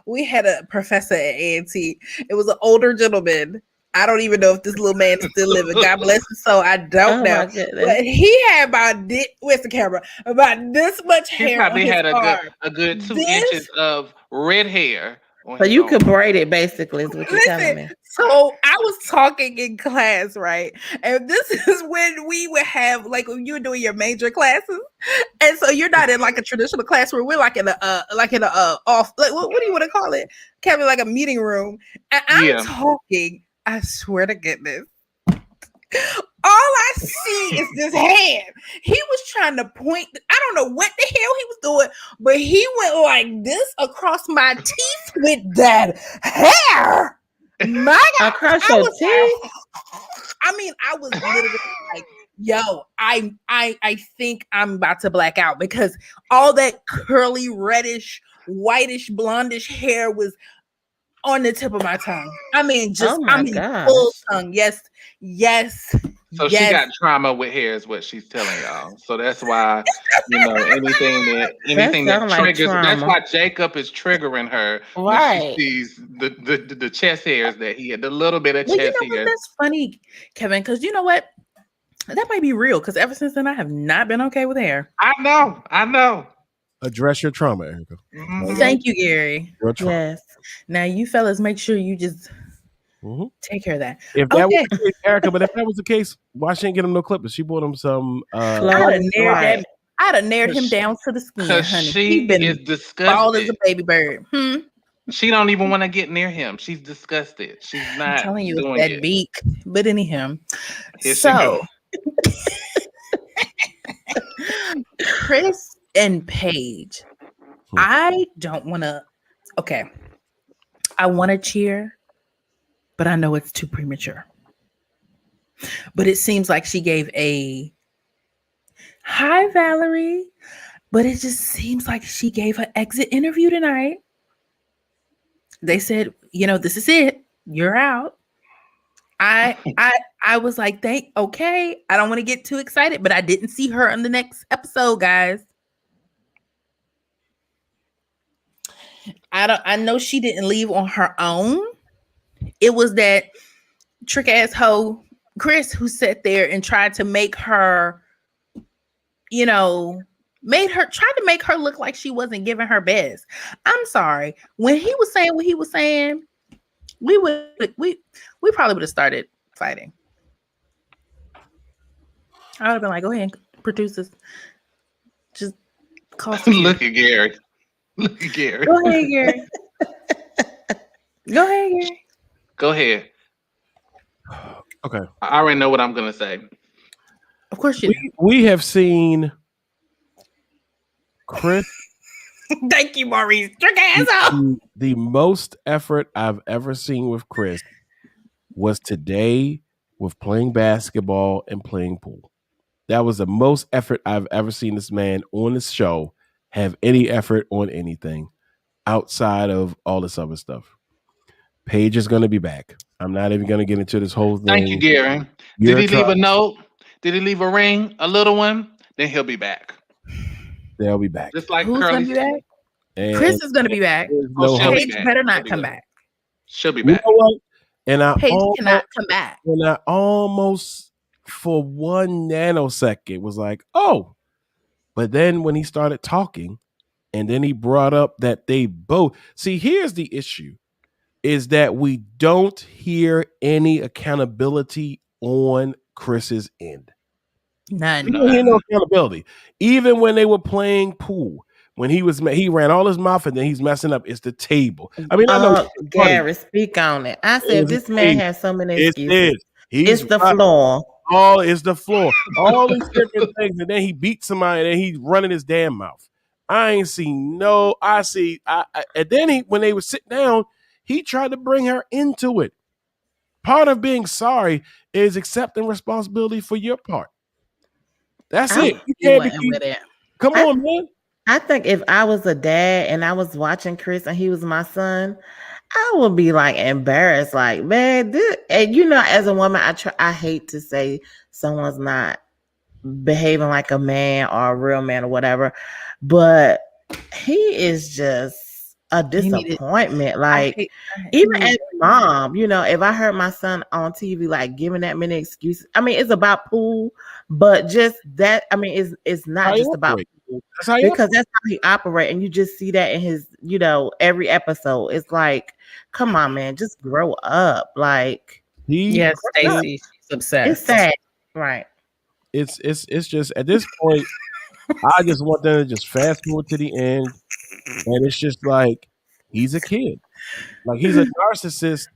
we had a professor at A&T. It was an older gentleman. I don't even know if this little man is still living. God bless his soul. I don't know. But he had where's the camera? About this much hair. He probably had a good 2 inches of red hair. So you could braid it, basically, is what you're telling me. So I was talking in class, right? And this is when we would have, like, when you were doing your major classes. And so you're not in like a traditional classroom. We're like in a off, like, what do you want to call it? Can't be like a meeting room. And I'm talking. I swear to goodness. All I see is this hand. He was trying to point. I don't know what the hell he was doing, but he went like this across my teeth with that hair. My God. Across your teeth? I mean, I was literally like, yo, I think I'm about to black out because all that curly, reddish, whitish, blondish hair was on the tip of my tongue. I mean, just full tongue. Yes. So she got trauma with hair, is what she's telling y'all. So that's why, anything that triggers. That's why Jacob is triggering her. Right. When she sees the chest hairs that he had, the little bit of chest hairs. That's funny, Kevin, because you know what? That might be real. Because ever since then, I have not been okay with hair. I know. Address your trauma, Erica. Mm-hmm. Thank you, Gary. Yes. Now, you fellas, make sure you just take care of that. If that was the case, Erica, but if that was the case, why she didn't get him no clippers? She bought him some. I'd have nared him down to the skin, honey. She is disgusted. Bald as a baby bird. She don't even want to get near him. She's disgusted. She's not. I'm telling you, doing that it. beak. But anyhow, So Chris and Paige. I don't want to. Okay. I want to cheer, but I know it's too premature. But it seems like she gave a hi, Valerie. But it just seems like she gave her exit interview tonight. They said, this is it. You're out. I was like, okay. I don't want to get too excited, but I didn't see her in the next episode, guys. I know she didn't leave on her own. It was that trick ass hoe Chris who sat there and tried to make her, tried to make her look like she wasn't giving her best. I'm sorry. When he was saying what he was saying, we probably would have started fighting. I would have been like, go ahead, producers. Just call Look at Gary. Look at Gary. Go ahead, Gary. Go ahead. Okay. I already know what I'm gonna say. Of course you do. We have seen Chris. Thank you, Maurice. Trick ass out. The most effort I've ever seen with Chris was today with playing basketball and playing pool. That was the most effort I've ever seen this man on this show have any effort on anything outside of all this other stuff. Paige is going to be back. I'm not even going to get into this whole thing. Thank you, Gary. Did he leave a note? Did he leave a ring? A little one? Then he'll be back. They'll be back. Just like who's Curly. Gonna be back? Chris is going to be back. Paige better not come back. She'll be back. You know what? And Paige cannot come back. And I almost, for 1 nanosecond, was like, oh. But then when he started talking, and then he brought up that they both... See, here's the issue, is that we don't hear any accountability on Chris's end. None. We don't hear no accountability. Even when they were playing pool, when he ran all his mouth and then he's messing up, it's the table. I mean, I know... Gary, speak on it. I said, this man has so many excuses. It's the floor. all is the floor. All these different things, and then he beats somebody, and then he's running his damn mouth. I ain't seen no. And then when they would sit down, he tried to bring her into it. Part of being sorry is accepting responsibility for your part. That's it. You can't be. Come on, man. I think if I was a dad and I was watching Chris and he was my son, I would be like embarrassed, like, man, and as a woman, I hate to say someone's not behaving like a man or a real man or whatever, but he is just a disappointment. Like, even as a mom, if I heard my son on TV like giving that many excuses, I mean, it's about pool, but just that, I mean, it's not just about pool, because that's how he operates, and you just see that in his, every episode. It's like, come on, man, just grow up. Like, yes, Stacey, she's obsessed. It's sad, right? It's just at this point, I just want them to just fast forward to the end, and it's just like he's a kid, like he's a narcissist.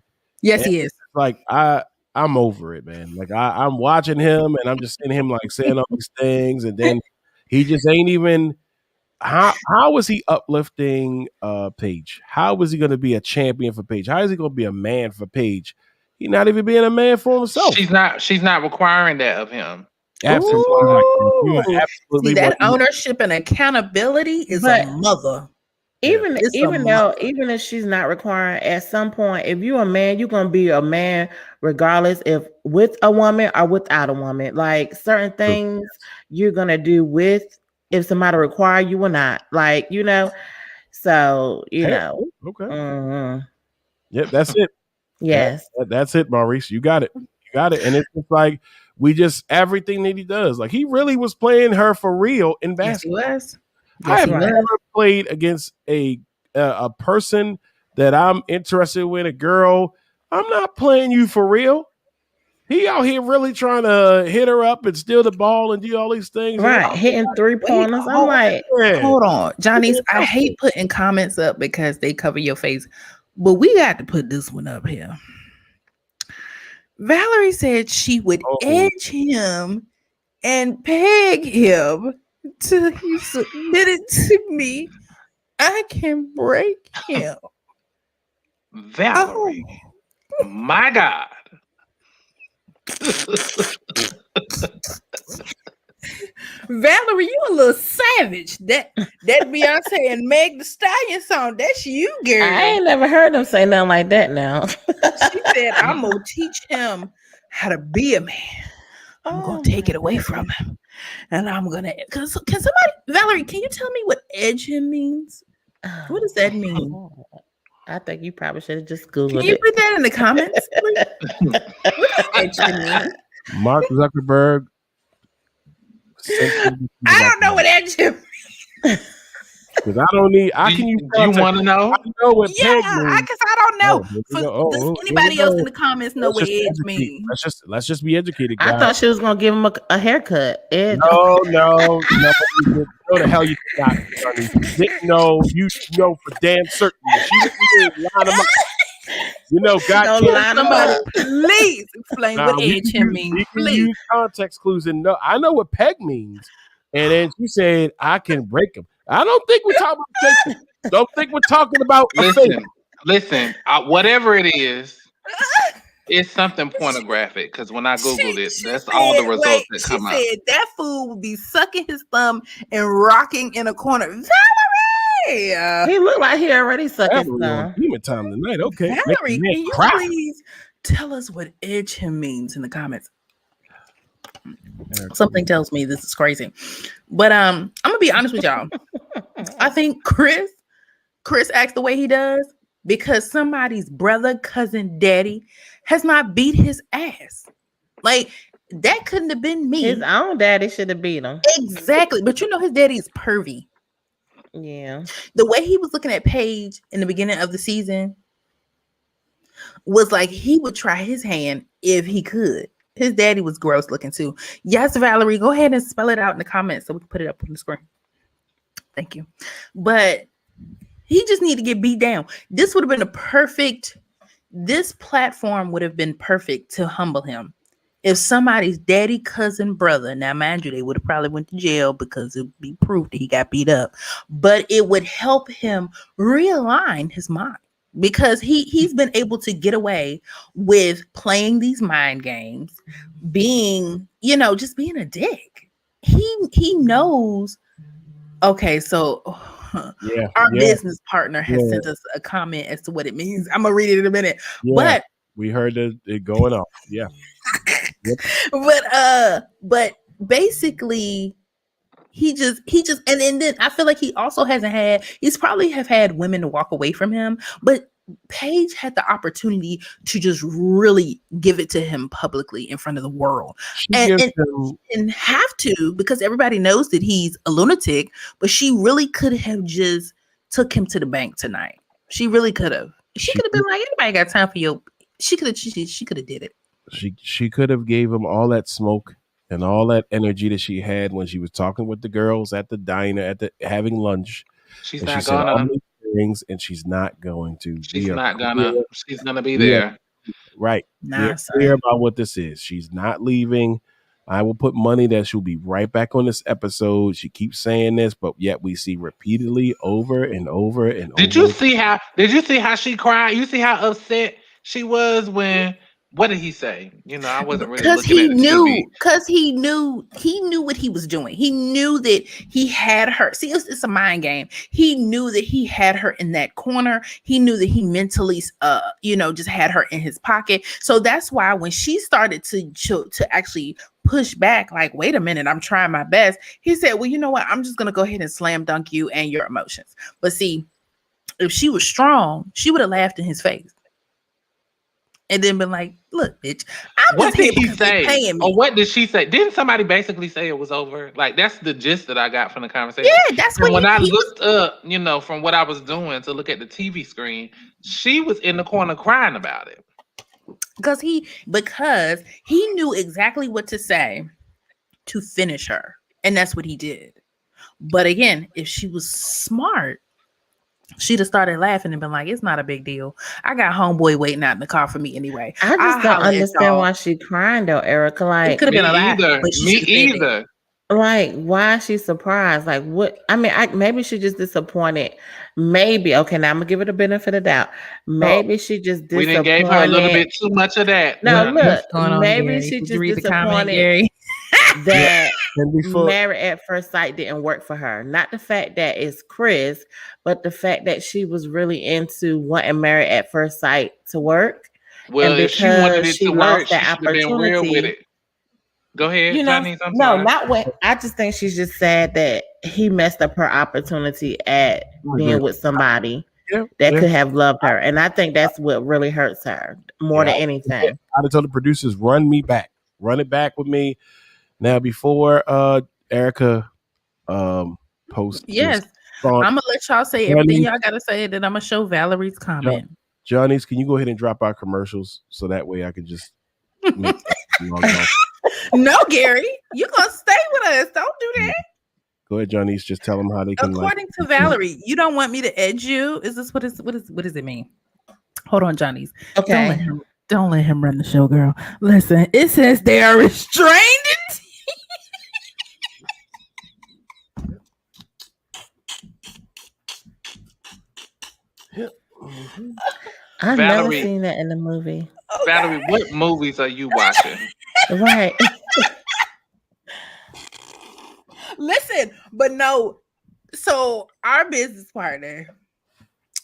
Yes, he is. Like I'm over it, man. Like I'm watching him, and I'm just seeing him like saying all these things, and then he just ain't even. How is he uplifting Paige? How is he going to be a champion for Paige? How is he going to be a man for Paige? He's not even being a man for himself. She's not requiring that of him. Absolutely. See, that ownership and accountability is a mother. Even if she's not requiring, at some point, if you're a man, you're gonna be a man regardless if with a woman or without a woman. Like, certain things you're gonna do with if somebody require you or not. Like, so Okay. Mm-hmm. Yep, that's it. Yes. That's it, Maurice. You got it. And it's just like everything that he does. Like, he really was playing her for real in basketball. Yes, he was. I have never played against a person that I'm interested in, a girl. I'm not playing you for real. He out here really trying to hit her up and steal the ball and do all these things. Right, hitting 3-pointers. I'm like, hold on, Johnny. I hate putting comments up because they cover your face, but we got to put this one up here. Valerie said she would edge him and peg him till he submitted to me. I can break him. Valerie, my God. Valerie, you a little savage. That Beyonce and Meg Thee Stallion song, that's you, girl. I ain't never heard them say nothing like that now. She said, I'm gonna teach him how to be a man. I'm gonna take it away from him. And I'm gonna can somebody, Valerie, can you tell me what edge him means? What does that mean? I think you probably should have just Googled it. Can you put that in the comments, please? What does edge him mean? Mark Zuckerberg. I don't know what edge him means. Because I don't need. Do you want to know? I know what peg means. Because I don't know. Does anybody else in the comments know what edge means? Let's just be educated, guys. I thought she was gonna give him a haircut. Edge. No. Go to hell you forgot. Didn't know. You know for damn certain. She didn't line them up. Somebody please explain what edge him means. We can use context clues and know. I know what peg means. And then she said, I can break them. I don't think we're talking about Don't think we're talking about listen, whatever it is, it's something pornographic. Because when I Googled it, that's all the results that come out. She said that fool would be sucking his thumb and rocking in a corner. Valerie! He looked like he already sucked his thumb. Demon time tonight. Okay. Valerie, can you please tell us what edge him means in the comments? Something tells me this is crazy. But I'm gonna be honest with y'all. I think Chris acts the way he does because somebody's brother, cousin, daddy has not beat his ass. Like, that couldn't have been me. His own daddy should have beat him. Exactly. But his daddy is pervy. Yeah. The way he was looking at Paige in the beginning of the season was like he would try his hand if he could. His daddy was gross looking too. Yes, Valerie, go ahead and spell it out in the comments so we can put it up on the screen. Thank you. But he just need to get beat down. This would have been this platform would have been perfect to humble him. if somebody's daddy, cousin, brother, now mind you, they would have probably went to jail because it would be proof that he got beat up, but it would help him realign his mind because he's been able to get away with playing these mind games, being, just being a dick. He knows. Okay, so our business partner has sent us a comment as to what it means. I'm gonna read it in a minute, but we heard it going off. Yeah. Yep. But basically he just and then I feel like he's probably have had women to walk away from him, but Paige had the opportunity to just really give it to him publicly in front of the world. And have to, because everybody knows that he's a lunatic, but she really could have just took him to the bank tonight. She really could have. She could have been like, anybody got time for you? She could have did it. She could have gave him all that smoke and all that energy that she had when she was talking with the girls at the diner having lunch. She's not gonna. Things, and she's not going to. She's gonna be there. Right. We're clear about what this is. She's not leaving. I will put money that she'll be right back on this episode. She keeps saying this, but yet we see repeatedly over and over and over. Did you see how she cried? You see how upset she was when what did he say? I wasn't really looking at the TV. Because he knew what he was doing. He knew that he had her. See, it's a mind game. He knew that he had her in that corner. He knew that he mentally, just had her in his pocket. So that's why when she started to actually push back, like, wait a minute, I'm trying my best. He said, well, you know what? I'm just going to go ahead and slam dunk you and your emotions. But see, if she was strong, she would have laughed in his face. And then been like, look, bitch, what did he say? Or what did she say? Didn't somebody basically say it was over? Like, that's the gist that I got from the conversation. Yeah, that's what when I looked up, from what I was doing to look at the TV screen, she was in the corner crying about it. Because he knew exactly what to say to finish her. And that's what he did. But again, if she was smart, she'd have started laughing and been like, it's not a big deal. I got homeboy waiting out in the car for me anyway. I just don't understand why she crying though, Erica. Like, it could have been a lot. Me either. Like, why is she surprised? Like, what? I mean, maybe she just disappointed. Maybe. Okay, now I'm going to give it a benefit of doubt. Maybe she just disappointed. We done gave her a little bit too much of that. No, look. Maybe she just disappointed that Married at First Sight didn't work for her. Not the fact that it's Chris, but the fact that she was really into wanting Married at First Sight to work. Well, if she wanted it to work, she should have been real with it. Go ahead, Johnny. Not what. I just think she's just sad that he messed up her opportunity at being with somebody that could have loved her, and I think that's what really hurts her more than anything. I told the producers, run it back with me. Now, before Erica posts, yes, I'm gonna let y'all say everything y'all gotta say, and then I'm gonna show Valerie's comment. Johnny's, can you go ahead and drop our commercials so that way I can just. No, Gary, you're gonna stay with us. Don't do that. Go ahead, Johnny's. Just tell them how they can. According to Valerie, you don't want me to edge you. Is this what does it mean? Hold on, Johnny's. Okay. Don't let him run the show, girl. Listen, it says they are restrained. I've never seen that in the movie. Okay. Valerie, what movies are you watching? Right. Listen, but no. So our business partner,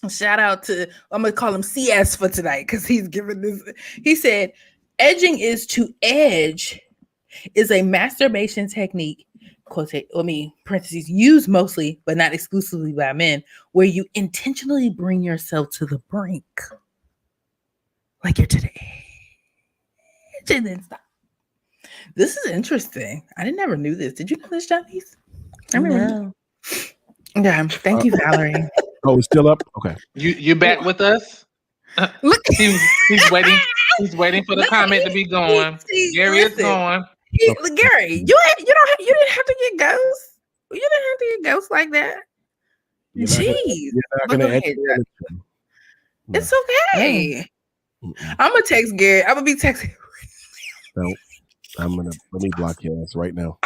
shout out to, I'm gonna call him CS for tonight because he's giving this. He said, edging is to edge is a masturbation technique, parentheses, used mostly but not exclusively by men, where you intentionally bring yourself to the brink, like you're to the edge, and then stop. This is interesting. I never knew this. Did you know this, Johnny's? I remember. Yeah. Thank you, Valerie. Oh, it's still up? Okay. You back with us? Look, he's waiting. He's waiting for the comment to be going. Gary is going. Gary, you didn't have to get ghosts. You didn't have to get ghosts like that. Jeez. It's okay. I'm gonna text Gary. I'm gonna be texting. No. Let me block your ass right now.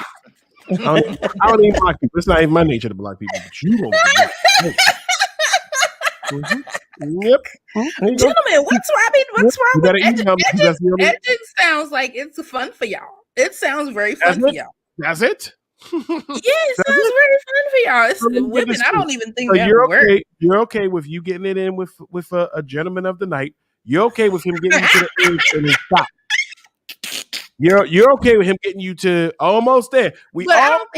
I don't even block people. It's not even my nature to block people, but you don't. Yep. Gentlemen, what's wrong with edging? Edging sounds like it's fun for y'all. It sounds very fun for y'all. That's it. Yeah, it sounds very fun for y'all. It's women. I don't even think that you're work. okay. You're okay with you getting it in with a gentleman of the night. You're okay with him getting you to the edge and then stop. You're okay with him getting you to almost there. I don't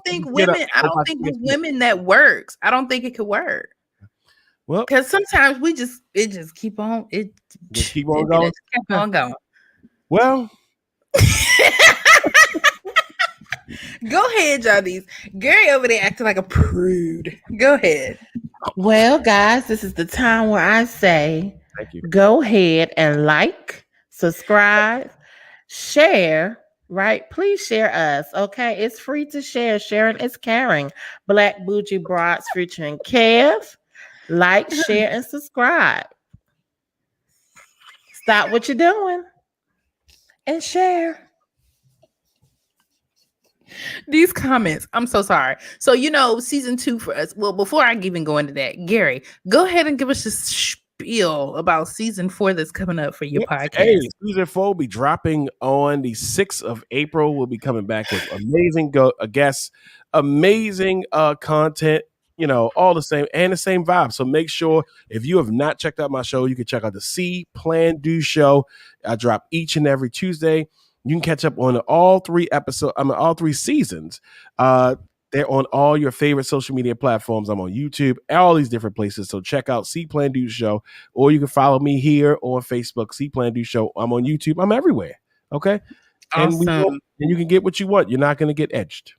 think with women that works. I don't think it could work. Well, because sometimes it just keep on going. Keep on going. Well. Go ahead, Johnny's. Gary over there acting like a prude. Go ahead. Well, guys, this is the time where I say, thank you. Go ahead and like, subscribe, share, right? Please share us, okay? It's free to share. Sharing is caring. Black Bougie Broads featuring Kev. Like, share, and subscribe. Stop what you're doing and share. These comments, I'm so sorry. So, season 2 for us. Well, before I even go into that, Gary, go ahead and give us a spiel about season 4 that's coming up for your podcast. Hey, season 4 will be dropping on the 6th of April. We'll be coming back with amazing guests, amazing content, all the same and the same vibe. So make sure if you have not checked out my show, you can check out the See.Plan.Do show. I drop each and every Tuesday. You can catch up on all 3 seasons. They're on all your favorite social media platforms. I'm on YouTube, all these different places. So check out See.Plan.Do show, or you can follow me here on Facebook, See.Plan.Do show. I'm on YouTube. I'm everywhere. Okay. Awesome. And you can get what you want. You're not going to get edged.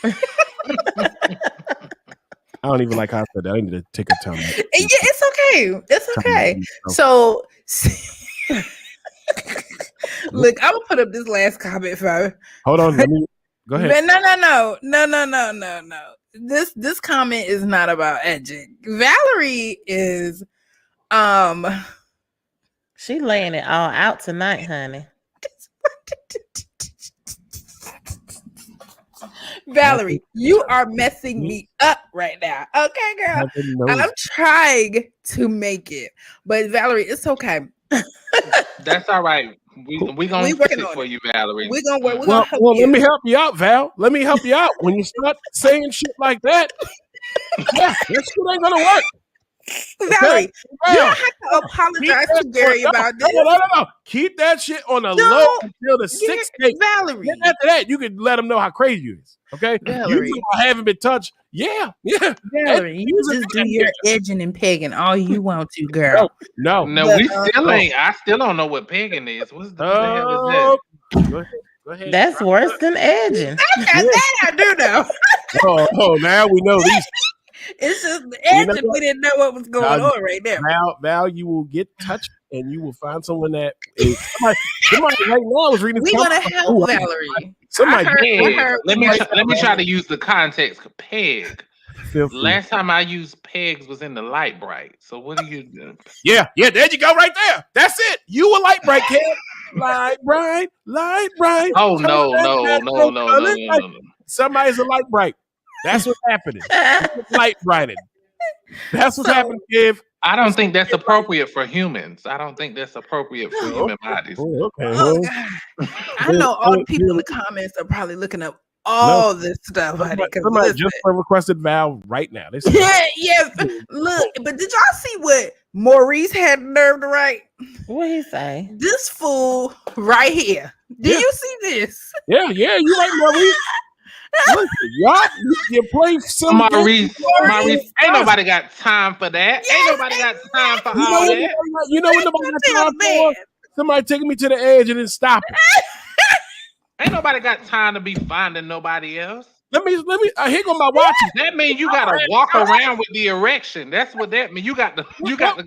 I don't even like how I said that. I need to take a time. Yeah, it's okay. It's okay. So look, I'm gonna put up this last comment for. Hold on, let me go ahead. No. This comment is not about edging. Valerie is, she laying it all out tonight, honey. Valerie, you are messing me up right now. Okay, girl. I'm trying to make it, but Valerie, it's okay. That's all right. We gonna fix it for you, Valerie. We're gonna work. Well, let me help you out, Val. Let me help you out. When you start saying shit like that, that shit ain't gonna work. Valerie, you don't have to apologize to Gary about this. No. Keep that shit on the low until the 6th day. Valerie. Then after that, you can let them know how crazy you is. Okay? Valerie. You haven't been touched. Yeah. Valerie, you just do your edging and pegging all you want to, girl. No, we still ain't. I still don't know what pegging is. What the hell is that? Go ahead. That's worse than edging. That I do know. Oh, now we know these. It's just the edging. We didn't know what was going on right there. Val, you will get touched, and you will find someone that is somebody right now is reading. We want to help Valerie. Let me try to use the context. Peg. Last time I used pegs was in the light bright. So what do you do? Yeah, there you go, right there. That's it. You a light bright, kid. Light bright. Oh no. Somebody's a light bright. That's what's happening. Light brighted. That's what's happening, Kev. I don't think that's appropriate for humans. I don't think that's appropriate for human bodies. Okay. I know all the people in the comments are probably looking up all this stuff. Somebody just requested Val right now. Yes. Look, but did y'all see what Maurice had the nerve to write? What he say? This fool right here. Do you see this? Yeah, you right, Maurice. Listen, y'all, you play some Maurice. Ain't nobody got time for that. Ain't nobody got time for all that. You know what nobody got time for? Somebody taking me to the edge and then stop it. Ain't nobody got time to be finding nobody else. Let me. Here go my watches. That means you gotta walk around with the erection. That's what that means. You got to stand up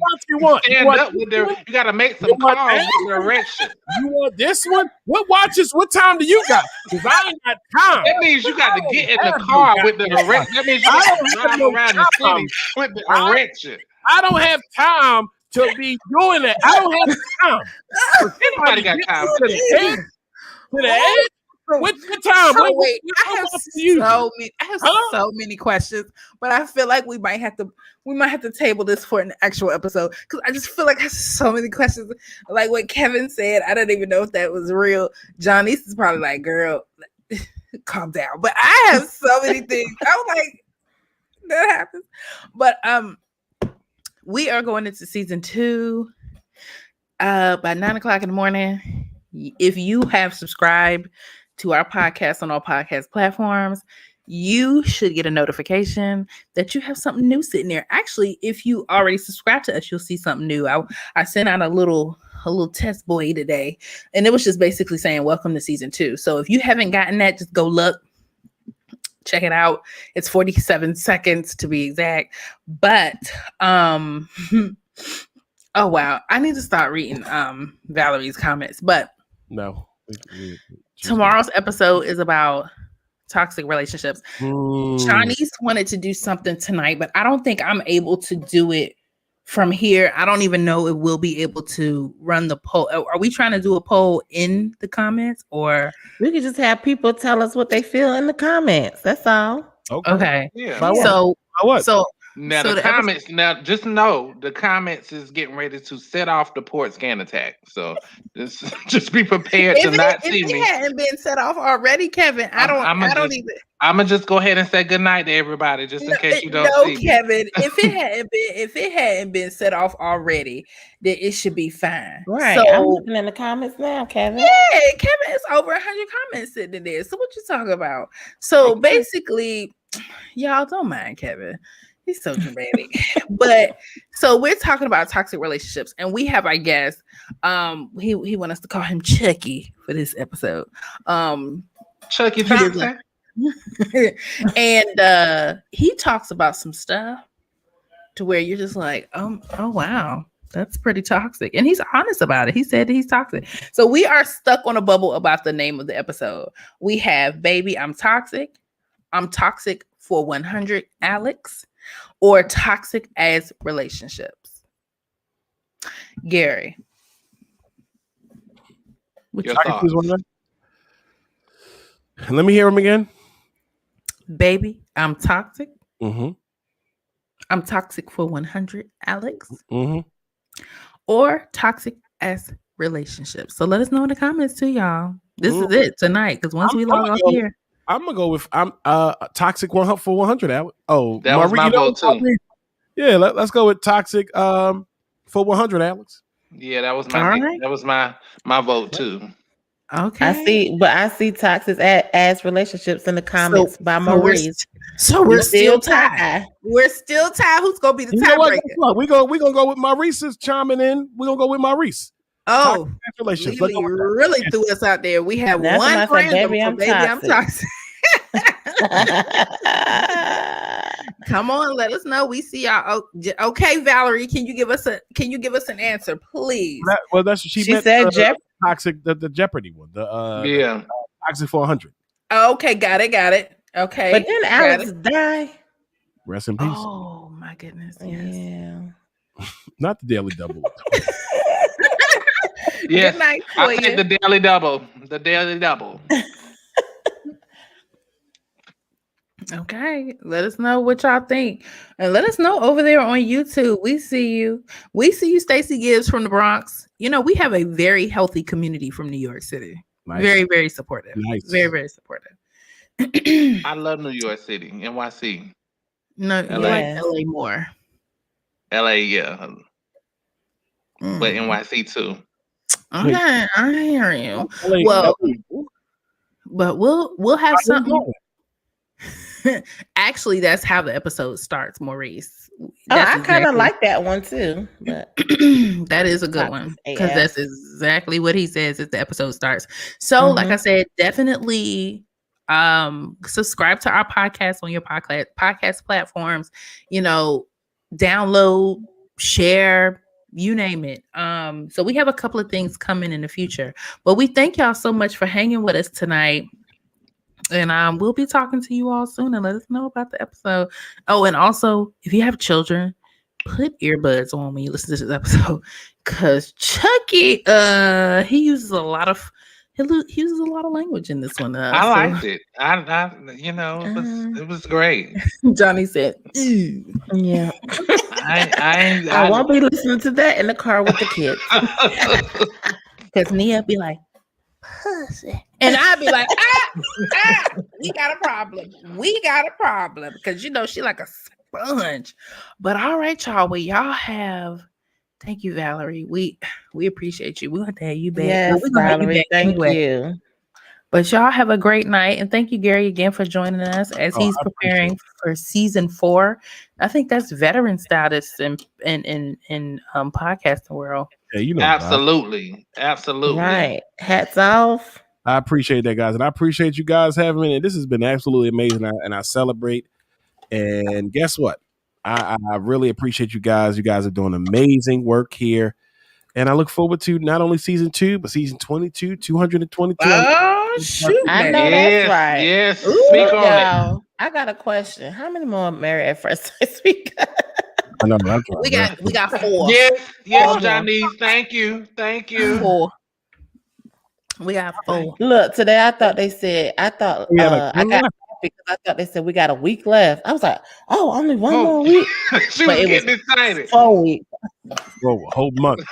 with the. You gotta make some calls with the erection. You want this one? What watches? What time do you got? Because I ain't got time. That means you got to get in the car with the erection. That means you got to drive around the city with the erection. I don't have time to be doing that. I don't have time. Anybody got time to for the that? edge? To the edge? What's your time? So wait, I what have month you using? so many questions, but I feel like we might have to table this for an actual episode because I just feel like I have so many questions. Like what Kevin said, I don't even know if that was real. Johnny's is probably like, girl, calm down. But I have so many things. I was like, that happens. But we are going into season 2 by 9:00 in the morning. If you have subscribed to our podcast on all podcast platforms, you should get a notification that you have something new sitting there. Actually, if you already subscribed to us, you'll see something new. I sent out a little test boy today, and it was just basically saying welcome to season 2. So if you haven't gotten that, just go look, check it out. It's 47 seconds to be exact. But oh wow, I need to start reading Valerie's comments. But No. Tomorrow's episode is about toxic relationships. Chinese wanted to do something tonight, but I don't think I'm able to do it from here. I don't even know if we'll be able to run the poll. Are we trying to do a poll in the comments, or we could just have people tell us what they feel in the comments? That's all. Okay. Yeah. So what? So Now so the the comments. Now just know the comments is getting ready to set off the port scan attack. So just be prepared to not see me. If it hadn't been set off already, Kevin, I don't even. I'm gonna just go ahead and say good night to everybody, just in case you don't see me. Kevin, if it hadn't been set off already, then it should be fine. Right. So, I'm looking in the comments now, Kevin. Yeah, Kevin, it's over 100 comments sitting in there. So what you talking about? So basically, y'all don't mind Kevin. He's so dramatic. But so we're talking about toxic relationships, and we have our guest. He want us to call him Chucky for this episode. Chucky Thompson. And he talks about some stuff to where you're just like, oh wow, that's pretty toxic. And he's honest about it. He said he's toxic. So we are stuck on a bubble about the name of the episode. We have Baby, I'm Toxic for 100 Alex, or Toxic as Relationships. Gary, Your thoughts? Let me hear him again. Baby, I'm Toxic. Mm-hmm. I'm Toxic for 100 Alex. Mm-hmm. Or Toxic as Relationships. So let us know in the comments too, y'all. This is it tonight, because once we log off here, I'm gonna go with Toxic for 100 Alex. Oh, that was my vote too. Yeah, let's go with Toxic for 100 Alex. Yeah, that was my vote too. Okay. I see Toxic as Relationships in the comments by Maurice. So we're still tied. We're still tied. Who's gonna be the tiebreaker? We're gonna go with Maurice's chiming in. We're gonna go with Maurice. Oh, really threw us out there. We have one random for Baby, I'm Toxic. Come on, let us know. We see y'all. Okay, Valerie, can you give us an answer, please? That's what she meant, said. Toxic, the Jeopardy one. The Toxic for 100. Okay, got it. Okay, but then Alex died. Rest in peace. Oh my goodness. Yes. Yeah. Not the Daily Double. Yes, good night, I take the Daily Double. The Daily Double. Okay, let us know what y'all think, and let us know over there on YouTube. We see you, Stacey Gibbs from the Bronx. You know, we have a very healthy community from New York City. Nice. Very, very supportive. Nice. Very, very supportive. I love New York City, NYC. No, you like LA more. LA, yeah, but NYC too. Okay, I hear you. Well, but we'll have something. Actually, that's how the episode starts, Maurice. I kind of like that one too. But that is a good one, because that's exactly what he says as the episode starts. So, like I said, definitely subscribe to our podcast on your podcast platforms. You know, download, share, you name it. So we have a couple of things coming in the future, but we thank y'all so much for hanging with us tonight. And we'll be talking to you all soon, and let us know about the episode. Oh, and also, if you have children, put earbuds on when you listen to this episode, because Chucky, he uses a lot of language in this one. I So liked it. It was great. Johnny said, "Ew." Yeah. I I won't be listening to that in the car with the kids. Because Nia be like, pussy. And I'd be like, we got a problem. We got a problem. Because, she like a sponge. But all right, y'all. Well, y'all have... Thank you, Valerie. We appreciate you. We're going to have you back. Yes, We're gonna have you Valerie, back thank anyway. you. But y'all have a great night. And thank you, Gary, again for joining us as he's preparing for season 4. I think that's veteran status in podcasting world. Yeah, absolutely. Right. Hats off. I appreciate that, guys. And I appreciate you guys having me. And this has been absolutely amazing. And I celebrate. And guess what? I really appreciate you guys. You guys are doing amazing work here. And I look forward to not only season 2, but season 22, 222. Oh, shoot. I know that's right. Yes. Ooh, Speak on it. I got a question. How many more Married at First Sight we got? I know. We got 4. Yes, Johnny. Thank you. 4. We got 4. Look, today I thought they said, I got because I thought they said we got a week left. I was like, oh, only one more week. She was getting excited. 4 weeks. Whoa, a whole month.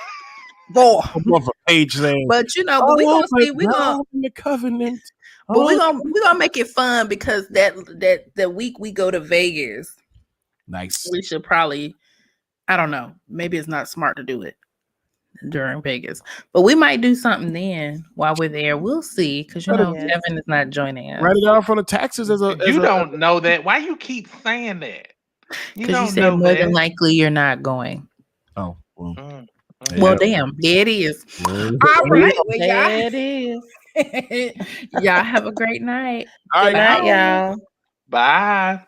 4. A month for Paige saying, but but we gonna see. We gonna the covenant. But we gonna make it fun, because that week we go to Vegas. Nice. We should probably, I don't know, maybe it's not smart to do it during Vegas, but we might do something then while we're there. We'll see, because Kevin is not joining us. Write it down for the taxes You don't know that. Why you keep saying that? Because you said more than likely you're not going. Oh. Well, damn, there it is. All right, well, there it is. Y'all have a great night. All right, Good night, y'all. Bye.